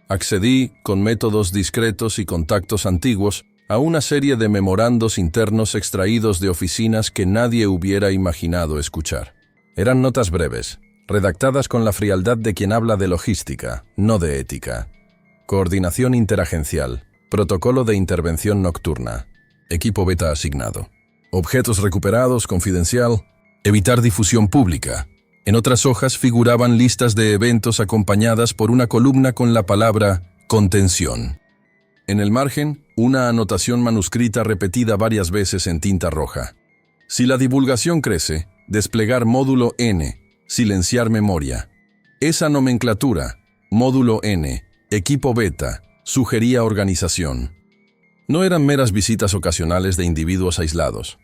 Accedí, con métodos discretos y contactos antiguos, a una serie de memorandos internos extraídos de oficinas que nadie hubiera imaginado escuchar. Eran notas breves, redactadas con la frialdad de quien habla de logística, no de ética. Coordinación interagencial, protocolo de intervención nocturna, equipo beta asignado. Objetos recuperados, confidencial, evitar difusión pública. En otras hojas figuraban listas de eventos acompañadas por una columna con la palabra contención. En el margen, una anotación manuscrita repetida varias veces en tinta roja. Si la divulgación crece, desplegar módulo N, silenciar memoria. Esa nomenclatura, módulo N, equipo beta, sugería organización. No eran meras visitas ocasionales de individuos aislados.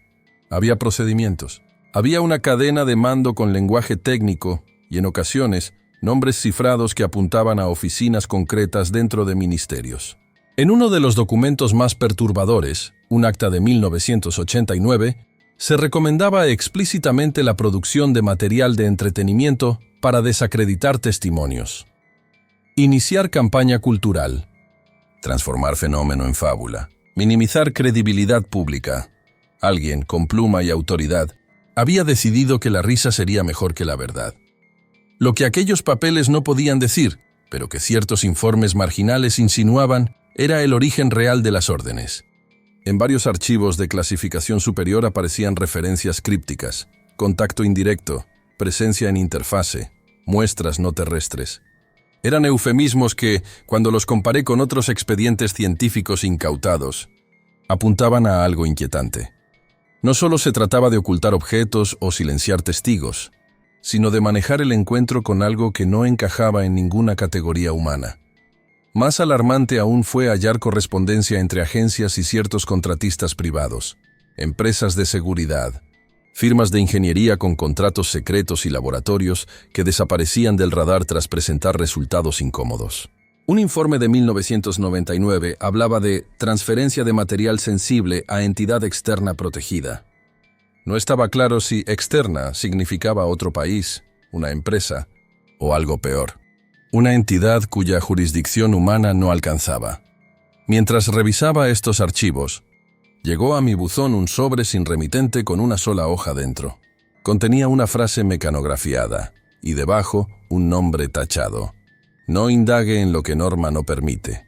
Había procedimientos. Había una cadena de mando con lenguaje técnico y, en ocasiones, nombres cifrados que apuntaban a oficinas concretas dentro de ministerios. En uno de los documentos más perturbadores, un acta de 1989, se recomendaba explícitamente la producción de material de entretenimiento para desacreditar testimonios. Iniciar campaña cultural. Transformar fenómeno en fábula. Minimizar credibilidad pública. Alguien, con pluma y autoridad, había decidido que la risa sería mejor que la verdad. Lo que aquellos papeles no podían decir, pero que ciertos informes marginales insinuaban, era el origen real de las órdenes. En varios archivos de clasificación superior aparecían referencias crípticas, contacto indirecto, presencia en interfase, muestras no terrestres. Eran eufemismos que, cuando los comparé con otros expedientes científicos incautados, apuntaban a algo inquietante. No solo se trataba de ocultar objetos o silenciar testigos, sino de manejar el encuentro con algo que no encajaba en ninguna categoría humana. Más alarmante aún fue hallar correspondencia entre agencias y ciertos contratistas privados, empresas de seguridad, firmas de ingeniería con contratos secretos y laboratorios que desaparecían del radar tras presentar resultados incómodos. Un informe de 1999 hablaba de transferencia de material sensible a entidad externa protegida. No estaba claro si externa significaba otro país, una empresa o algo peor. Una entidad cuya jurisdicción humana no alcanzaba. Mientras revisaba estos archivos, llegó a mi buzón un sobre sin remitente con una sola hoja dentro. Contenía una frase mecanografiada y debajo un nombre tachado. No indague en lo que norma no permite.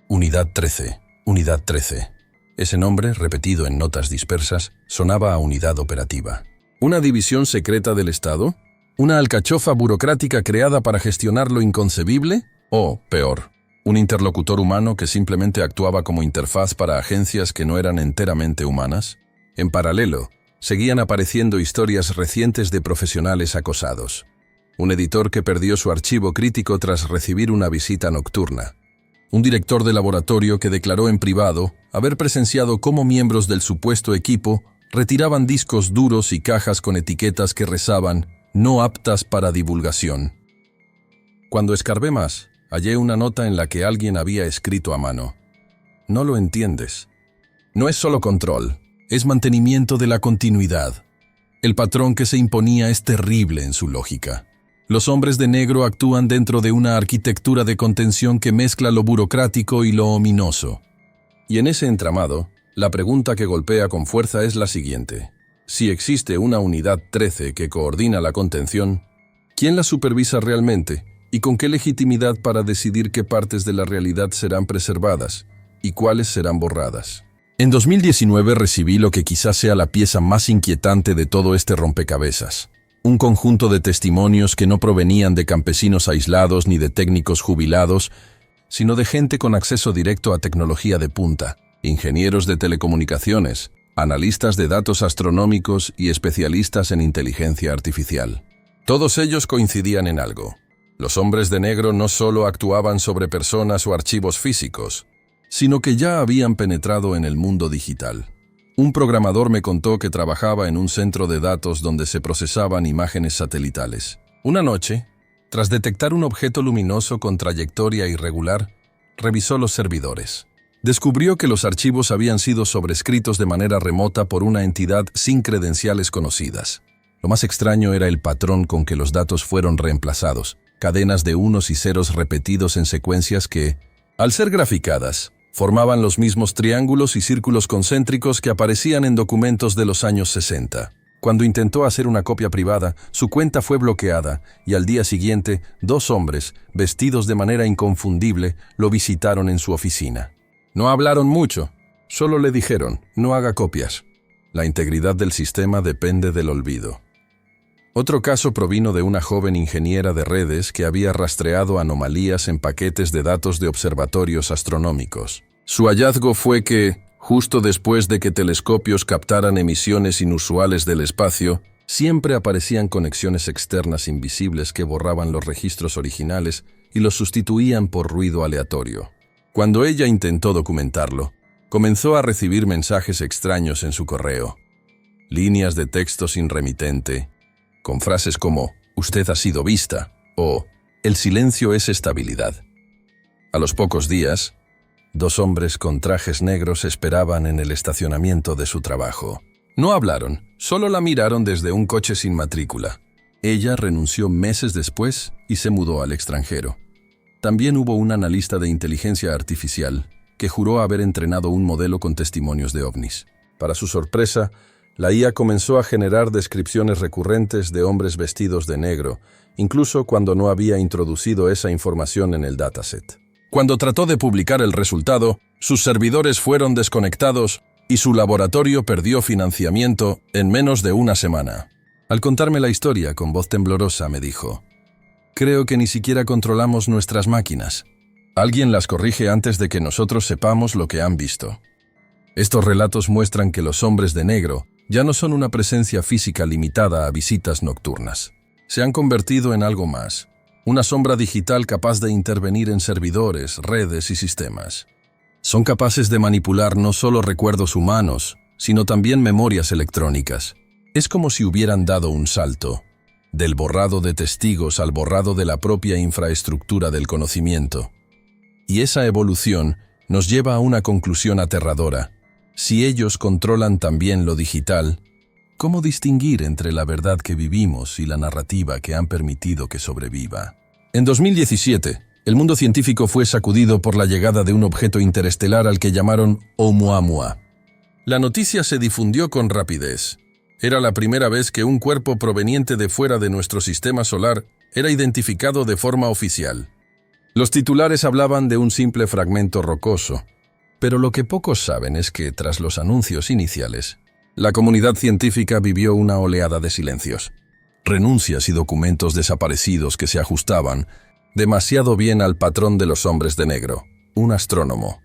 Unidad 13. Unidad 13. Ese nombre, repetido en notas dispersas, sonaba a unidad operativa. ¿Una división secreta del Estado? ¿Una alcachofa burocrática creada para gestionar lo inconcebible? O, peor, un interlocutor humano que simplemente actuaba como interfaz para agencias que no eran enteramente humanas? En paralelo, seguían apareciendo historias recientes de profesionales acosados. Un editor que perdió su archivo crítico tras recibir una visita nocturna. Un director de laboratorio que declaró en privado haber presenciado cómo miembros del supuesto equipo retiraban discos duros y cajas con etiquetas que rezaban no aptas para divulgación. Cuando escarbé más, hallé una nota en la que alguien había escrito a mano. No lo entiendes. No es solo control, es mantenimiento de la continuidad. El patrón que se imponía es terrible en su lógica. Los hombres de negro actúan dentro de una arquitectura de contención que mezcla lo burocrático y lo ominoso. Y en ese entramado, la pregunta que golpea con fuerza es la siguiente. Si existe una unidad 13 que coordina la contención, ¿quién la supervisa realmente y con qué legitimidad para decidir qué partes de la realidad serán preservadas y cuáles serán borradas? En 2019 recibí lo que quizás sea la pieza más inquietante de todo este rompecabezas. Un conjunto de testimonios que no provenían de campesinos aislados ni de técnicos jubilados, sino de gente con acceso directo a tecnología de punta, ingenieros de telecomunicaciones, analistas de datos astronómicos y especialistas en inteligencia artificial. Todos ellos coincidían en algo. Los hombres de negro no solo actuaban sobre personas o archivos físicos, sino que ya habían penetrado en el mundo digital. Un programador me contó que trabajaba en un centro de datos donde se procesaban imágenes satelitales. Una noche, tras detectar un objeto luminoso con trayectoria irregular, revisó los servidores. Descubrió que los archivos habían sido sobrescritos de manera remota por una entidad sin credenciales conocidas. Lo más extraño era el patrón con que los datos fueron reemplazados, cadenas de unos y ceros repetidos en secuencias que, al ser graficadas, formaban los mismos triángulos y círculos concéntricos que aparecían en documentos de los años 60. Cuando intentó hacer una copia privada, su cuenta fue bloqueada y al día siguiente, 2 hombres, vestidos de manera inconfundible, lo visitaron en su oficina. No hablaron mucho, solo le dijeron, no haga copias. La integridad del sistema depende del olvido. Otro caso provino de una joven ingeniera de redes que había rastreado anomalías en paquetes de datos de observatorios astronómicos. Su hallazgo fue que, justo después de que telescopios captaran emisiones inusuales del espacio, siempre aparecían conexiones externas invisibles que borraban los registros originales y los sustituían por ruido aleatorio. Cuando ella intentó documentarlo, comenzó a recibir mensajes extraños en su correo. Líneas de texto sin remitente, con frases como «Usted ha sido vista» o «El silencio es estabilidad». A los pocos días, 2 hombres con trajes negros esperaban en el estacionamiento de su trabajo. No hablaron, solo la miraron desde un coche sin matrícula. Ella renunció meses después y se mudó al extranjero. También hubo un analista de inteligencia artificial que juró haber entrenado un modelo con testimonios de ovnis. Para su sorpresa, la IA comenzó a generar descripciones recurrentes de hombres vestidos de negro, incluso cuando no había introducido esa información en el dataset. Cuando trató de publicar el resultado, sus servidores fueron desconectados y su laboratorio perdió financiamiento en menos de una semana. Al contarme la historia con voz temblorosa me dijo: «Creo que ni siquiera controlamos nuestras máquinas. Alguien las corrige antes de que nosotros sepamos lo que han visto». Estos relatos muestran que los hombres de negro ya no son una presencia física limitada a visitas nocturnas. Se han convertido en algo más, una sombra digital capaz de intervenir en servidores, redes y sistemas. Son capaces de manipular no solo recuerdos humanos, sino también memorias electrónicas. Es como si hubieran dado un salto, del borrado de testigos al borrado de la propia infraestructura del conocimiento. Y esa evolución nos lleva a una conclusión aterradora. Si ellos controlan también lo digital, ¿cómo distinguir entre la verdad que vivimos y la narrativa que han permitido que sobreviva? En 2017, el mundo científico fue sacudido por la llegada de un objeto interestelar al que llamaron Oumuamua. La noticia se difundió con rapidez. Era la primera vez que un cuerpo proveniente de fuera de nuestro sistema solar era identificado de forma oficial. Los titulares hablaban de un simple fragmento rocoso, pero lo que pocos saben es que, tras los anuncios iniciales, la comunidad científica vivió una oleada de silencios, renuncias y documentos desaparecidos que se ajustaban demasiado bien al patrón de los hombres de negro. Un astrónomo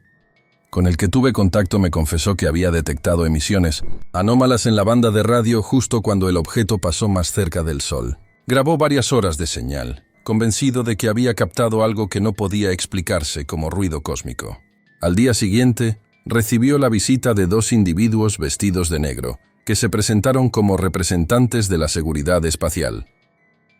con el que tuve contacto me confesó que había detectado emisiones anómalas en la banda de radio justo cuando el objeto pasó más cerca del Sol. Grabó varias horas de señal, convencido de que había captado algo que no podía explicarse como ruido cósmico. Al día siguiente, recibió la visita de 2 individuos vestidos de negro, que se presentaron como representantes de la seguridad espacial.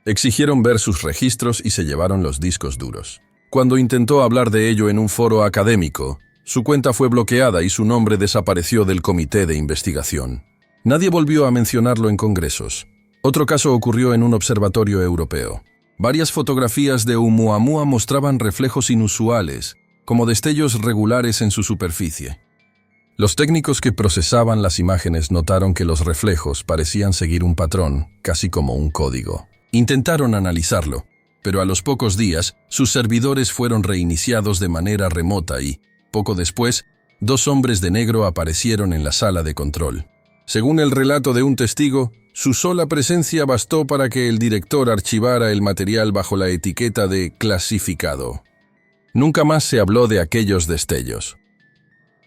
Exigieron ver sus registros y se llevaron los discos duros. Cuando intentó hablar de ello en un foro académico, su cuenta fue bloqueada y su nombre desapareció del comité de investigación. Nadie volvió a mencionarlo en congresos. Otro caso ocurrió en un observatorio europeo. Varias fotografías de Oumuamua mostraban reflejos inusuales, como destellos regulares en su superficie. Los técnicos que procesaban las imágenes notaron que los reflejos parecían seguir un patrón, casi como un código. Intentaron analizarlo, pero a los pocos días, sus servidores fueron reiniciados de manera remota y, poco después, 2 hombres de negro aparecieron en la sala de control. Según el relato de un testigo, su sola presencia bastó para que el director archivara el material bajo la etiqueta de clasificado. Nunca más se habló de aquellos destellos.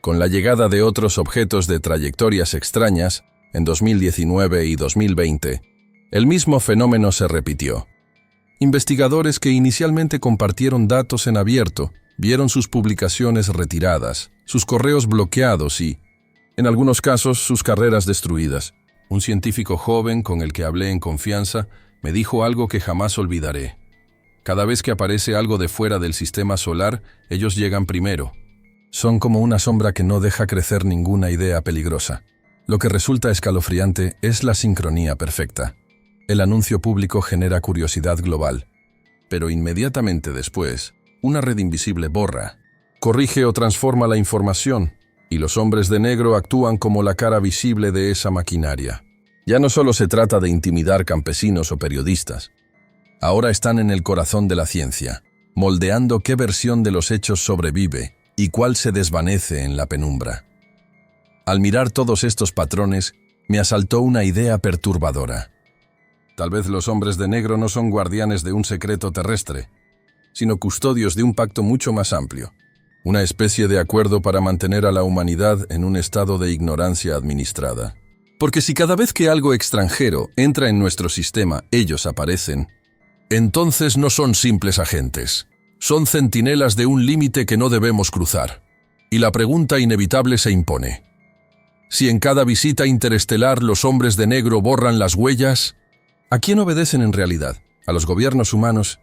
Con la llegada de otros objetos de trayectorias extrañas, en 2019 y 2020, el mismo fenómeno se repitió. Investigadores que inicialmente compartieron datos en abierto, vieron sus publicaciones retiradas, sus correos bloqueados y, en algunos casos, sus carreras destruidas. Un científico joven con el que hablé en confianza me dijo algo que jamás olvidaré. Cada vez que aparece algo de fuera del sistema solar, ellos llegan primero. Son como una sombra que no deja crecer ninguna idea peligrosa. Lo que resulta escalofriante es la sincronía perfecta. El anuncio público genera curiosidad global, pero inmediatamente después, una red invisible borra, corrige o transforma la información, y los hombres de negro actúan como la cara visible de esa maquinaria. Ya no solo se trata de intimidar campesinos o periodistas. Ahora están en el corazón de la ciencia, moldeando qué versión de los hechos sobrevive y cuál se desvanece en la penumbra. Al mirar todos estos patrones, me asaltó una idea perturbadora. Tal vez los hombres de negro no son guardianes de un secreto terrestre, sino custodios de un pacto mucho más amplio, una especie de acuerdo para mantener a la humanidad en un estado de ignorancia administrada. Porque si cada vez que algo extranjero entra en nuestro sistema, ellos aparecen, entonces no son simples agentes, son centinelas de un límite que no debemos cruzar. Y la pregunta inevitable se impone. Si en cada visita interestelar los hombres de negro borran las huellas, ¿a quién obedecen en realidad? ¿A los gobiernos humanos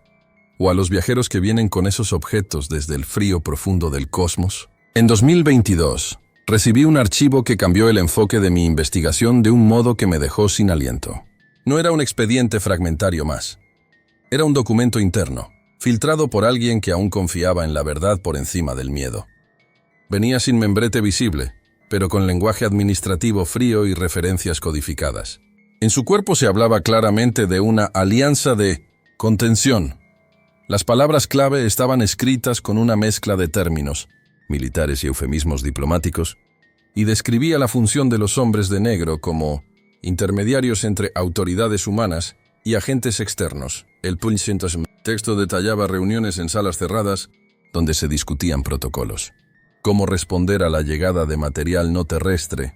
o a los viajeros que vienen con esos objetos desde el frío profundo del cosmos? En 2022, recibí un archivo que cambió el enfoque de mi investigación de un modo que me dejó sin aliento. No era un expediente fragmentario más. Era un documento interno, filtrado por alguien que aún confiaba en la verdad por encima del miedo. Venía sin membrete visible, pero con lenguaje administrativo frío y referencias codificadas. En su cuerpo se hablaba claramente de una alianza de contención. Las palabras clave estaban escritas con una mezcla de términos, militares y eufemismos diplomáticos, y describía la función de los hombres de negro como intermediarios entre autoridades humanas y agentes externos. El texto detallaba reuniones en salas cerradas donde se discutían protocolos, cómo responder a la llegada de material no terrestre,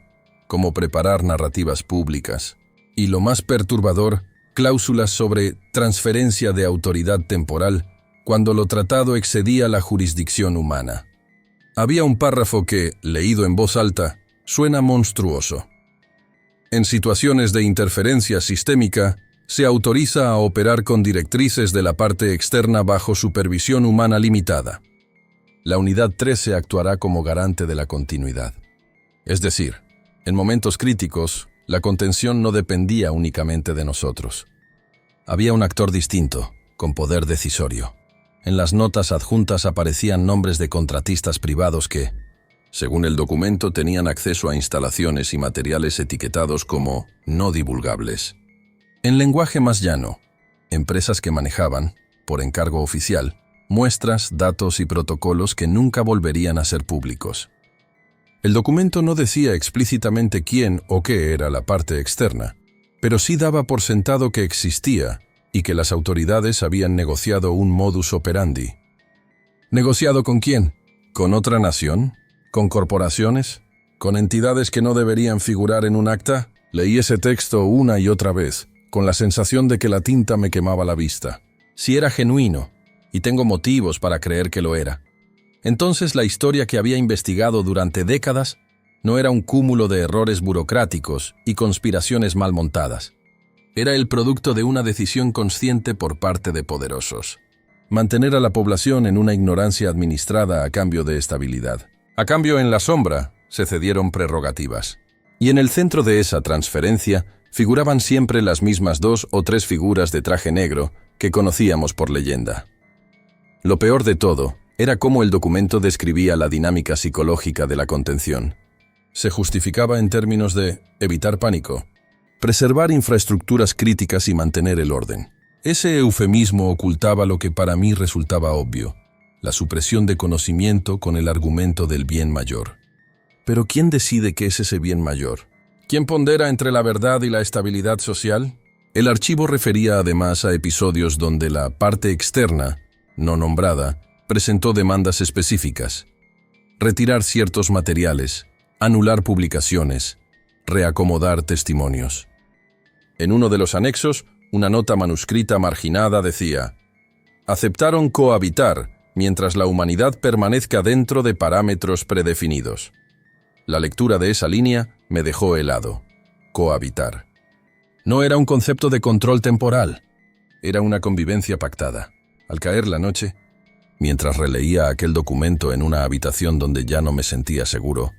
cómo preparar narrativas públicas, y lo más perturbador, cláusulas sobre transferencia de autoridad temporal cuando lo tratado excedía la jurisdicción humana. Había un párrafo que, leído en voz alta, suena monstruoso. En situaciones de interferencia sistémica, se autoriza a operar con directrices de la parte externa bajo supervisión humana limitada. La Unidad 13 actuará como garante de la continuidad. Es decir, en momentos críticos, la contención no dependía únicamente de nosotros. Había un actor distinto, con poder decisorio. En las notas adjuntas aparecían nombres de contratistas privados que, según el documento, tenían acceso a instalaciones y materiales etiquetados como no divulgables. En lenguaje más llano, empresas que manejaban, por encargo oficial, muestras, datos y protocolos que nunca volverían a ser públicos. El documento no decía explícitamente quién o qué era la parte externa, pero sí daba por sentado que existía y que las autoridades habían negociado un modus operandi. ¿Negociado con quién? ¿Con otra nación? ¿Con corporaciones? ¿Con entidades que no deberían figurar en un acta? Leí ese texto una y otra vez, con la sensación de que la tinta me quemaba la vista. Si era genuino, y tengo motivos para creer que lo era, entonces la historia que había investigado durante décadas no era un cúmulo de errores burocráticos y conspiraciones mal montadas. Era el producto de una decisión consciente por parte de poderosos. Mantener a la población en una ignorancia administrada a cambio de estabilidad. A cambio, en la sombra, se cedieron prerrogativas. Y en el centro de esa transferencia figuraban siempre las mismas 2 o 3 figuras de traje negro que conocíamos por leyenda. Lo peor de todo era cómo el documento describía la dinámica psicológica de la contención. Se justificaba en términos de evitar pánico, preservar infraestructuras críticas y mantener el orden. Ese eufemismo ocultaba lo que para mí resultaba obvio, la supresión de conocimiento con el argumento del bien mayor. Pero ¿quién decide qué es ese bien mayor? ¿Quién pondera entre la verdad y la estabilidad social? El archivo refería además a episodios donde la parte externa, no nombrada, presentó demandas específicas. Retirar ciertos materiales, anular publicaciones, reacomodar testimonios. En uno de los anexos, una nota manuscrita marginada decía: aceptaron cohabitar mientras la humanidad permanezca dentro de parámetros predefinidos. La lectura de esa línea me dejó helado. Cohabitar. No era un concepto de control temporal, era una convivencia pactada. Al caer la noche, mientras releía aquel documento en una habitación donde ya no me sentía seguro,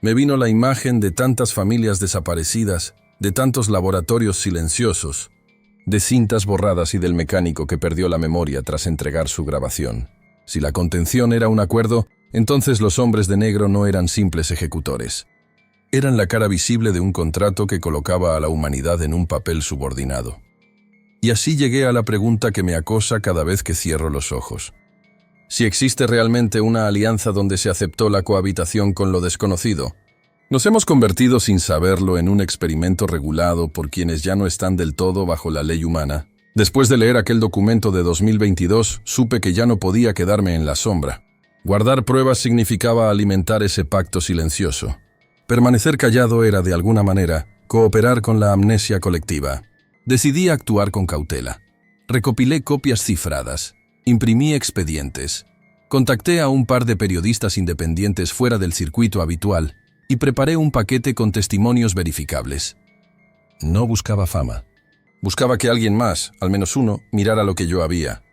me vino la imagen de tantas familias desaparecidas, de tantos laboratorios silenciosos, de cintas borradas y del mecánico que perdió la memoria tras entregar su grabación. Si la contención era un acuerdo, entonces los hombres de negro no eran simples ejecutores. Eran la cara visible de un contrato que colocaba a la humanidad en un papel subordinado. Y así llegué a la pregunta que me acosa cada vez que cierro los ojos. Si existe realmente una alianza donde se aceptó la cohabitación con lo desconocido, nos hemos convertido sin saberlo en un experimento regulado por quienes ya no están del todo bajo la ley humana. Después de leer aquel documento de 2022, supe que ya no podía quedarme en la sombra. Guardar pruebas significaba alimentar ese pacto silencioso. Permanecer callado era, de alguna manera, cooperar con la amnesia colectiva. Decidí actuar con cautela. Recopilé copias cifradas, imprimí expedientes, contacté a un par de periodistas independientes fuera del circuito habitual y preparé un paquete con testimonios verificables. No buscaba fama. Buscaba que alguien más, al menos uno, mirara lo que yo había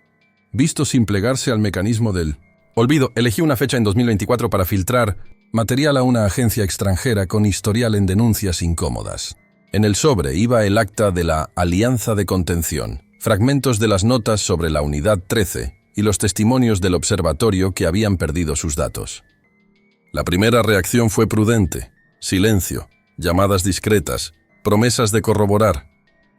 visto sin plegarse al mecanismo del olvido. Elegí una fecha en 2024 para filtrar material a una agencia extranjera con historial en denuncias incómodas. En el sobre iba el acta de la Alianza de Contención, fragmentos de las notas sobre la Unidad 13 y los testimonios del observatorio que habían perdido sus datos. La primera reacción fue prudente: silencio, llamadas discretas, promesas de corroborar.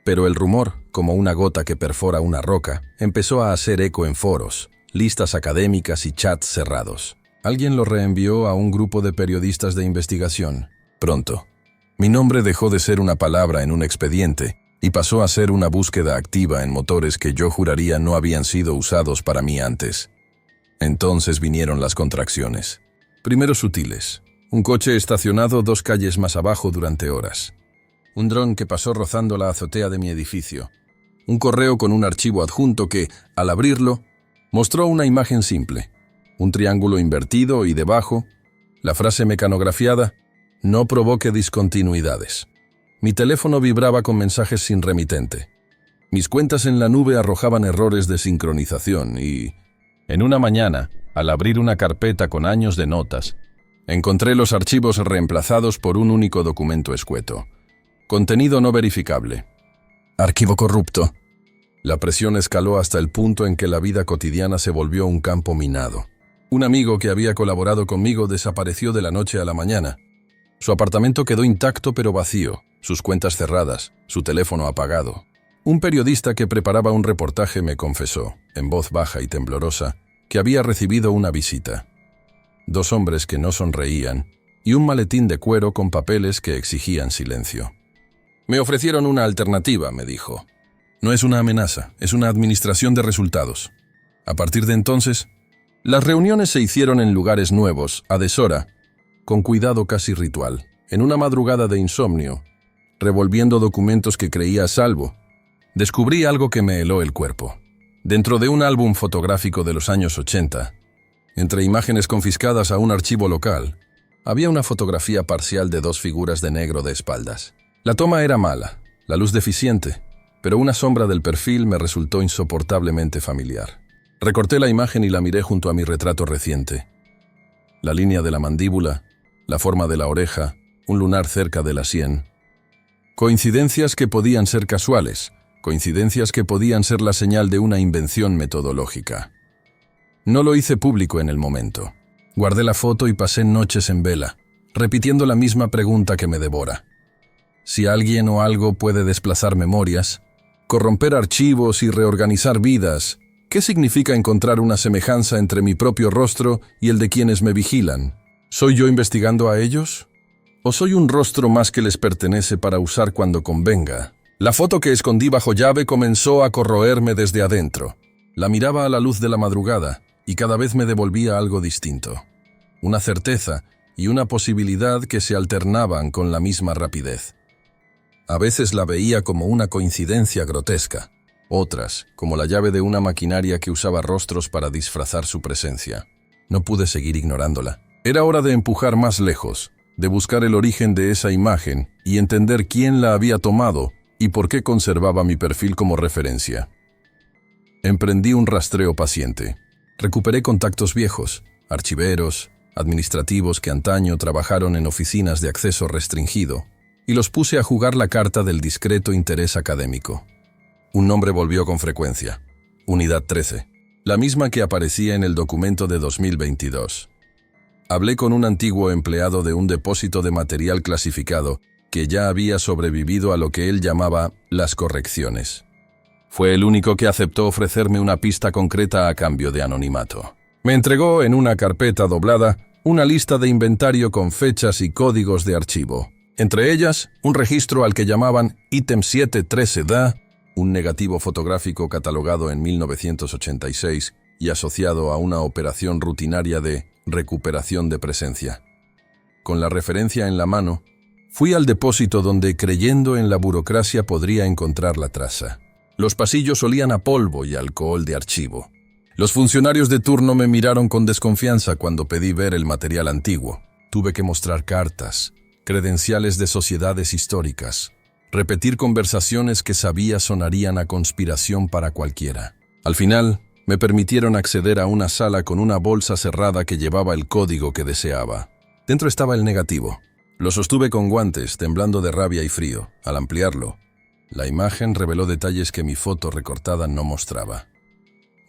Pero el rumor, como una gota que perfora una roca, empezó a hacer eco en foros, listas académicas y chats cerrados. Alguien lo reenvió a un grupo de periodistas de investigación. Pronto, mi nombre dejó de ser una palabra en un expediente y pasó a ser una búsqueda activa en motores que yo juraría no habían sido usados para mí antes. Entonces vinieron las contracciones. Primero sutiles. Un coche estacionado 2 calles más abajo durante horas. Un dron que pasó rozando la azotea de mi edificio. Un correo con un archivo adjunto que, al abrirlo, mostró una imagen simple. Un triángulo invertido y debajo, la frase mecanografiada: no provoque discontinuidades. Mi teléfono vibraba con mensajes sin remitente. Mis cuentas en la nube arrojaban errores de sincronización y, en una mañana, al abrir una carpeta con años de notas, encontré los archivos reemplazados por un único documento escueto. Contenido no verificable. Archivo corrupto. La presión escaló hasta el punto en que la vida cotidiana se volvió un campo minado. Un amigo que había colaborado conmigo desapareció de la noche a la mañana. Su apartamento quedó intacto pero vacío, sus cuentas cerradas, su teléfono apagado. Un periodista que preparaba un reportaje me confesó, en voz baja y temblorosa, que había recibido una visita. 2 hombres que no sonreían y un maletín de cuero con papeles que exigían silencio. Me ofrecieron una alternativa, me dijo. No es una amenaza, es una administración de resultados. A partir de entonces, las reuniones se hicieron en lugares nuevos, a deshora, con cuidado casi ritual. En una madrugada de insomnio, revolviendo documentos que creía a salvo, descubrí algo que me heló el cuerpo. Dentro de un álbum fotográfico de los años 80, entre imágenes confiscadas a un archivo local, había una fotografía parcial de 2 figuras de negro de espaldas. La toma era mala, la luz deficiente, pero una sombra del perfil me resultó insoportablemente familiar. Recorté la imagen y la miré junto a mi retrato reciente. La línea de la mandíbula, la forma de la oreja, un lunar cerca de la sien. Coincidencias que podían ser casuales, coincidencias que podían ser la señal de una invención metodológica. No lo hice público en el momento. Guardé la foto y pasé noches en vela, repitiendo la misma pregunta que me devora. Si alguien o algo puede desplazar memorias, corromper archivos y reorganizar vidas, ¿qué significa encontrar una semejanza entre mi propio rostro y el de quienes me vigilan? ¿Soy yo investigando a ellos? ¿O soy un rostro más que les pertenece para usar cuando convenga? La foto que escondí bajo llave comenzó a corroerme desde adentro. La miraba a la luz de la madrugada y cada vez me devolvía algo distinto. Una certeza y una posibilidad que se alternaban con la misma rapidez. A veces la veía como una coincidencia grotesca, otras como la llave de una maquinaria que usaba rostros para disfrazar su presencia. No pude seguir ignorándola. Era hora de empujar más lejos, de buscar el origen de esa imagen y entender quién la había tomado y por qué conservaba mi perfil como referencia. Emprendí un rastreo paciente. Recuperé contactos viejos, archiveros, administrativos que antaño trabajaron en oficinas de acceso restringido, y los puse a jugar la carta del discreto interés académico. Un nombre volvió con frecuencia: Unidad 13, la misma que aparecía en el documento de 2022. Hablé con un antiguo empleado de un depósito de material clasificado que ya había sobrevivido a lo que él llamaba las correcciones. Fue el único que aceptó ofrecerme una pista concreta a cambio de anonimato. Me entregó en una carpeta doblada una lista de inventario con fechas y códigos de archivo. Entre ellas, un registro al que llamaban Ítem 713-DA, un negativo fotográfico catalogado en 1986 y asociado a una operación rutinaria de recuperación de presencia. Con la referencia en la mano, fui al depósito donde, creyendo en la burocracia, podría encontrar la traza. Los pasillos olían a polvo y alcohol de archivo. Los funcionarios de turno me miraron con desconfianza cuando pedí ver el material antiguo. Tuve que mostrar cartas, credenciales de sociedades históricas, repetir conversaciones que sabía sonarían a conspiración para cualquiera. Al final, me permitieron acceder a una sala con una bolsa cerrada que llevaba el código que deseaba. Dentro estaba el negativo. Lo sostuve con guantes, temblando de rabia y frío. Al ampliarlo, la imagen reveló detalles que mi foto recortada no mostraba.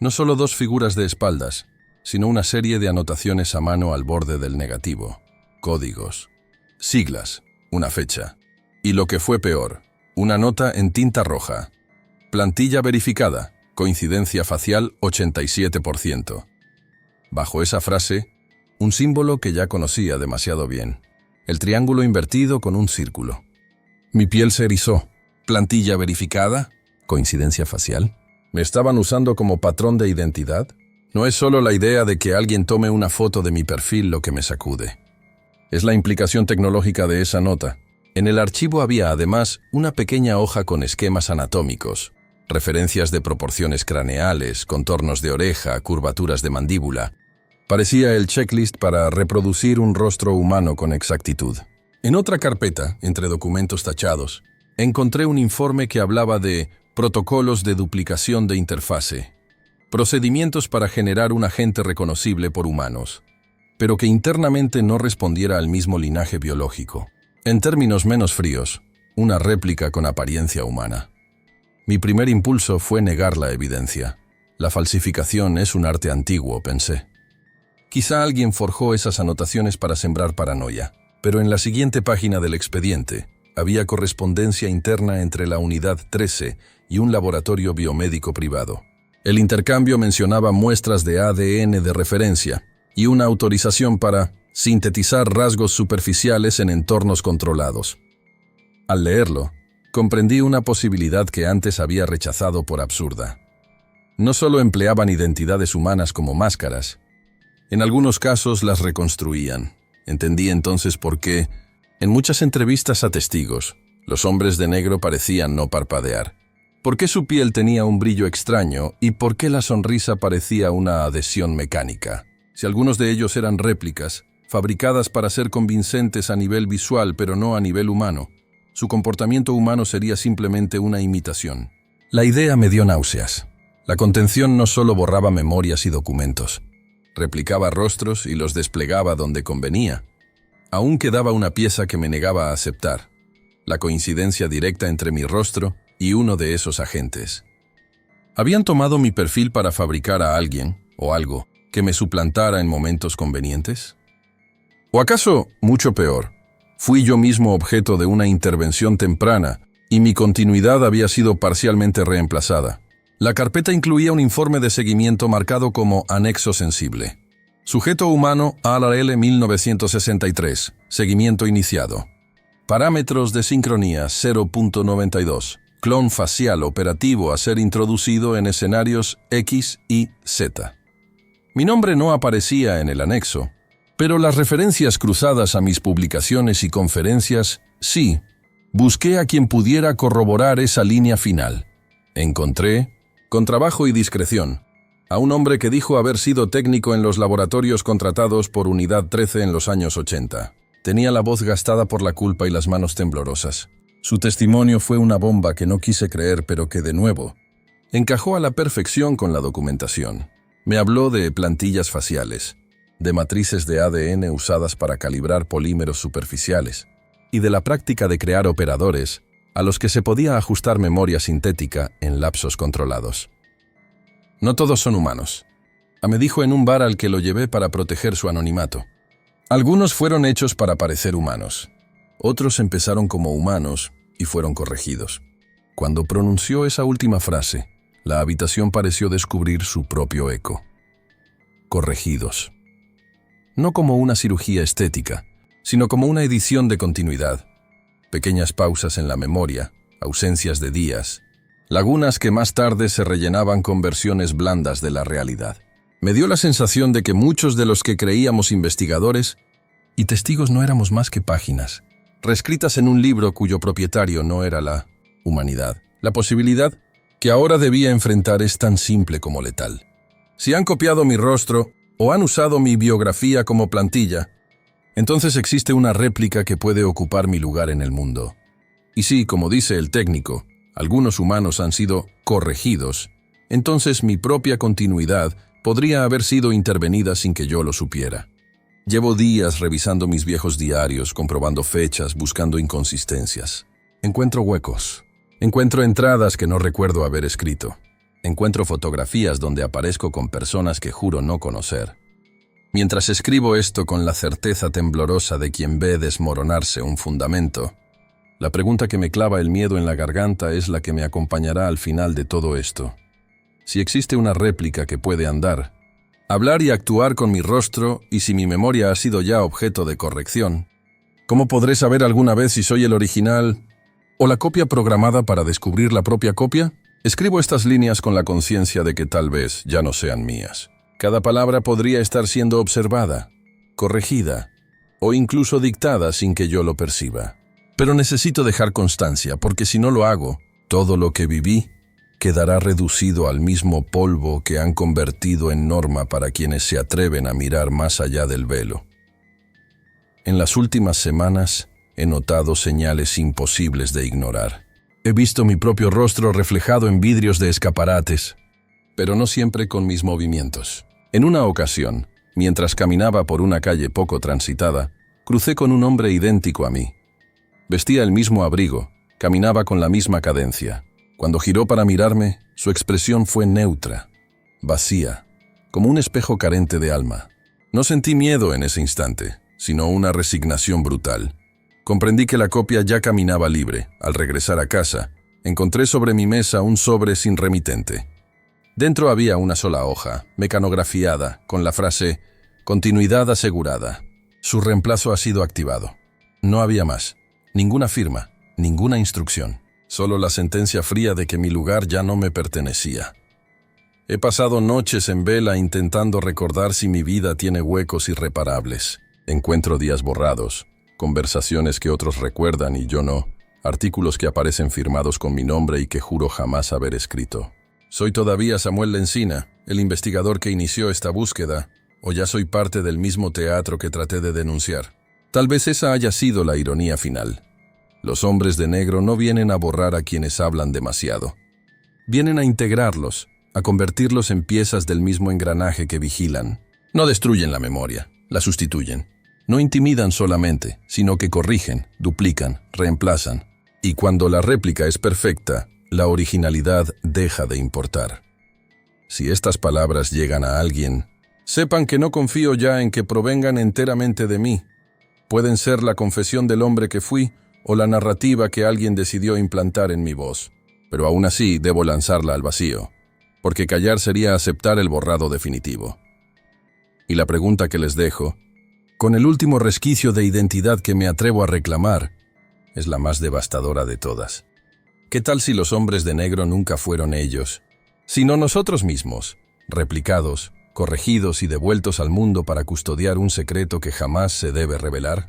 No solo dos figuras de espaldas, sino una serie de anotaciones a mano al borde del negativo. Códigos, siglas, una fecha. Y lo que fue peor, una nota en tinta roja. Plantilla verificada, coincidencia facial 87%. Bajo esa frase, un símbolo que ya conocía demasiado bien. El triángulo invertido con un círculo. Mi piel se erizó. ¿Plantilla verificada? ¿Coincidencia facial? ¿Me estaban usando como patrón de identidad? No es solo la idea de que alguien tome una foto de mi perfil lo que me sacude. Es la implicación tecnológica de esa nota. En el archivo había además una pequeña hoja con esquemas anatómicos, referencias de proporciones craneales, contornos de oreja, curvaturas de mandíbula. Parecía el checklist para reproducir un rostro humano con exactitud. En otra carpeta, entre documentos tachados, encontré un informe que hablaba de protocolos de duplicación de interfase, procedimientos para generar un agente reconocible por humanos, pero que internamente no respondiera al mismo linaje biológico. En términos menos fríos, una réplica con apariencia humana. Mi primer impulso fue negar la evidencia. La falsificación es un arte antiguo, pensé. Quizá alguien forjó esas anotaciones para sembrar paranoia, pero en la siguiente página del expediente había correspondencia interna entre la Unidad 13 y un laboratorio biomédico privado. El intercambio mencionaba muestras de ADN de referencia y una autorización para sintetizar rasgos superficiales en entornos controlados. Al leerlo, comprendí una posibilidad que antes había rechazado por absurda. No solo empleaban identidades humanas como máscaras, en algunos casos las reconstruían. Entendí entonces por qué, en muchas entrevistas a testigos, los hombres de negro parecían no parpadear. ¿Por qué su piel tenía un brillo extraño y por qué la sonrisa parecía una adhesión mecánica? Si algunos de ellos eran réplicas, fabricadas para ser convincentes a nivel visual pero no a nivel humano, su comportamiento humano sería simplemente una imitación. La idea me dio náuseas. La contención no solo borraba memorias y documentos, replicaba rostros y los desplegaba donde convenía. Aún quedaba una pieza que me negaba a aceptar: la coincidencia directa entre mi rostro y uno de esos agentes. ¿Habían tomado mi perfil para fabricar a alguien, o algo, que me suplantara en momentos convenientes? ¿O acaso, mucho peor, fui yo mismo objeto de una intervención temprana y mi continuidad había sido parcialmente reemplazada? La carpeta incluía un informe de seguimiento marcado como anexo sensible. Sujeto humano ALL 1963. Seguimiento iniciado. Parámetros de sincronía 0.92. Clon facial operativo a ser introducido en escenarios X, Y, Z. Mi nombre no aparecía en el anexo, pero las referencias cruzadas a mis publicaciones y conferencias, sí. Busqué a quien pudiera corroborar esa línea final. Encontré, con trabajo y discreción, a un hombre que dijo haber sido técnico en los laboratorios contratados por Unidad 13 en los años 80. Tenía la voz gastada por la culpa y las manos temblorosas. Su testimonio fue una bomba que no quise creer, pero que, de nuevo, Encajó a la perfección con la documentación. Me habló de plantillas faciales, de matrices de ADN usadas para calibrar polímeros superficiales y de la práctica de crear operadores a los que se podía ajustar memoria sintética en lapsos controlados. No todos son humanos, me dijo en un bar al que lo llevé para proteger su anonimato. Algunos fueron hechos para parecer humanos. Otros empezaron como humanos y fueron corregidos. Cuando pronunció esa última frase, la habitación pareció descubrir su propio eco. Corregidos. No como una cirugía estética, sino como una edición de continuidad. Pequeñas pausas en la memoria, ausencias de días, lagunas que más tarde se rellenaban con versiones blandas de la realidad. Me dio la sensación de que muchos de los que creíamos investigadores y testigos no éramos más que páginas, reescritas en un libro cuyo propietario no era la humanidad. La posibilidad que ahora debía enfrentar es tan simple como letal. Si han copiado mi rostro o han usado mi biografía como plantilla, entonces existe una réplica que puede ocupar mi lugar en el mundo. Y si, como dice el técnico, algunos humanos han sido corregidos, entonces mi propia continuidad podría haber sido intervenida sin que yo lo supiera. Llevo días revisando mis viejos diarios, comprobando fechas, buscando inconsistencias. Encuentro huecos. Encuentro entradas que no recuerdo haber escrito. Encuentro fotografías donde aparezco con personas que juro no conocer. Mientras escribo esto con la certeza temblorosa de quien ve desmoronarse un fundamento, la pregunta que me clava el miedo en la garganta es la que me acompañará al final de todo esto. Si existe una réplica que puede andar, hablar y actuar con mi rostro, y si mi memoria ha sido ya objeto de corrección, ¿cómo podré saber alguna vez si soy el original o la copia programada para descubrir la propia copia? Escribo estas líneas con la conciencia de que tal vez ya no sean mías. Cada palabra podría estar siendo observada, corregida o incluso dictada sin que yo lo perciba. Pero necesito dejar constancia, porque si no lo hago, todo lo que viví quedará reducido al mismo polvo que han convertido en norma para quienes se atreven a mirar más allá del velo. En las últimas semanas he notado señales imposibles de ignorar. He visto mi propio rostro reflejado en vidrios de escaparates, pero no siempre con mis movimientos. En una ocasión, mientras caminaba por una calle poco transitada, crucé con un hombre idéntico a mí. Vestía el mismo abrigo, caminaba con la misma cadencia. Cuando giró para mirarme, su expresión fue neutra, vacía, como un espejo carente de alma. No sentí miedo en ese instante, sino una resignación brutal. Comprendí que la copia ya caminaba libre. Al regresar a casa, encontré sobre mi mesa un sobre sin remitente. Dentro había una sola hoja, mecanografiada, con la frase «Continuidad asegurada». Su reemplazo ha sido activado. No había más, ninguna firma, ninguna instrucción. Solo la sentencia fría de que mi lugar ya no me pertenecía. He pasado noches en vela intentando recordar si mi vida tiene huecos irreparables. Encuentro días borrados, conversaciones que otros recuerdan y yo no, artículos que aparecen firmados con mi nombre y que juro jamás haber escrito. ¿Soy todavía Samuel Lencina, el investigador que inició esta búsqueda, o ya soy parte del mismo teatro que traté de denunciar? Tal vez esa haya sido la ironía final. Los hombres de negro no vienen a borrar a quienes hablan demasiado. Vienen a integrarlos, a convertirlos en piezas del mismo engranaje que vigilan. No destruyen la memoria, la sustituyen. No intimidan solamente, sino que corrigen, duplican, reemplazan. Y cuando la réplica es perfecta, la originalidad deja de importar. Si estas palabras llegan a alguien, sepan que no confío ya en que provengan enteramente de mí. Pueden ser la confesión del hombre que fui, o la narrativa que alguien decidió implantar en mi voz. Pero aún así debo lanzarla al vacío, porque callar sería aceptar el borrado definitivo. Y la pregunta que les dejo, con el último resquicio de identidad que me atrevo a reclamar, es la más devastadora de todas. ¿Qué tal si los hombres de negro nunca fueron ellos, sino nosotros mismos, replicados, corregidos y devueltos al mundo para custodiar un secreto que jamás se debe revelar?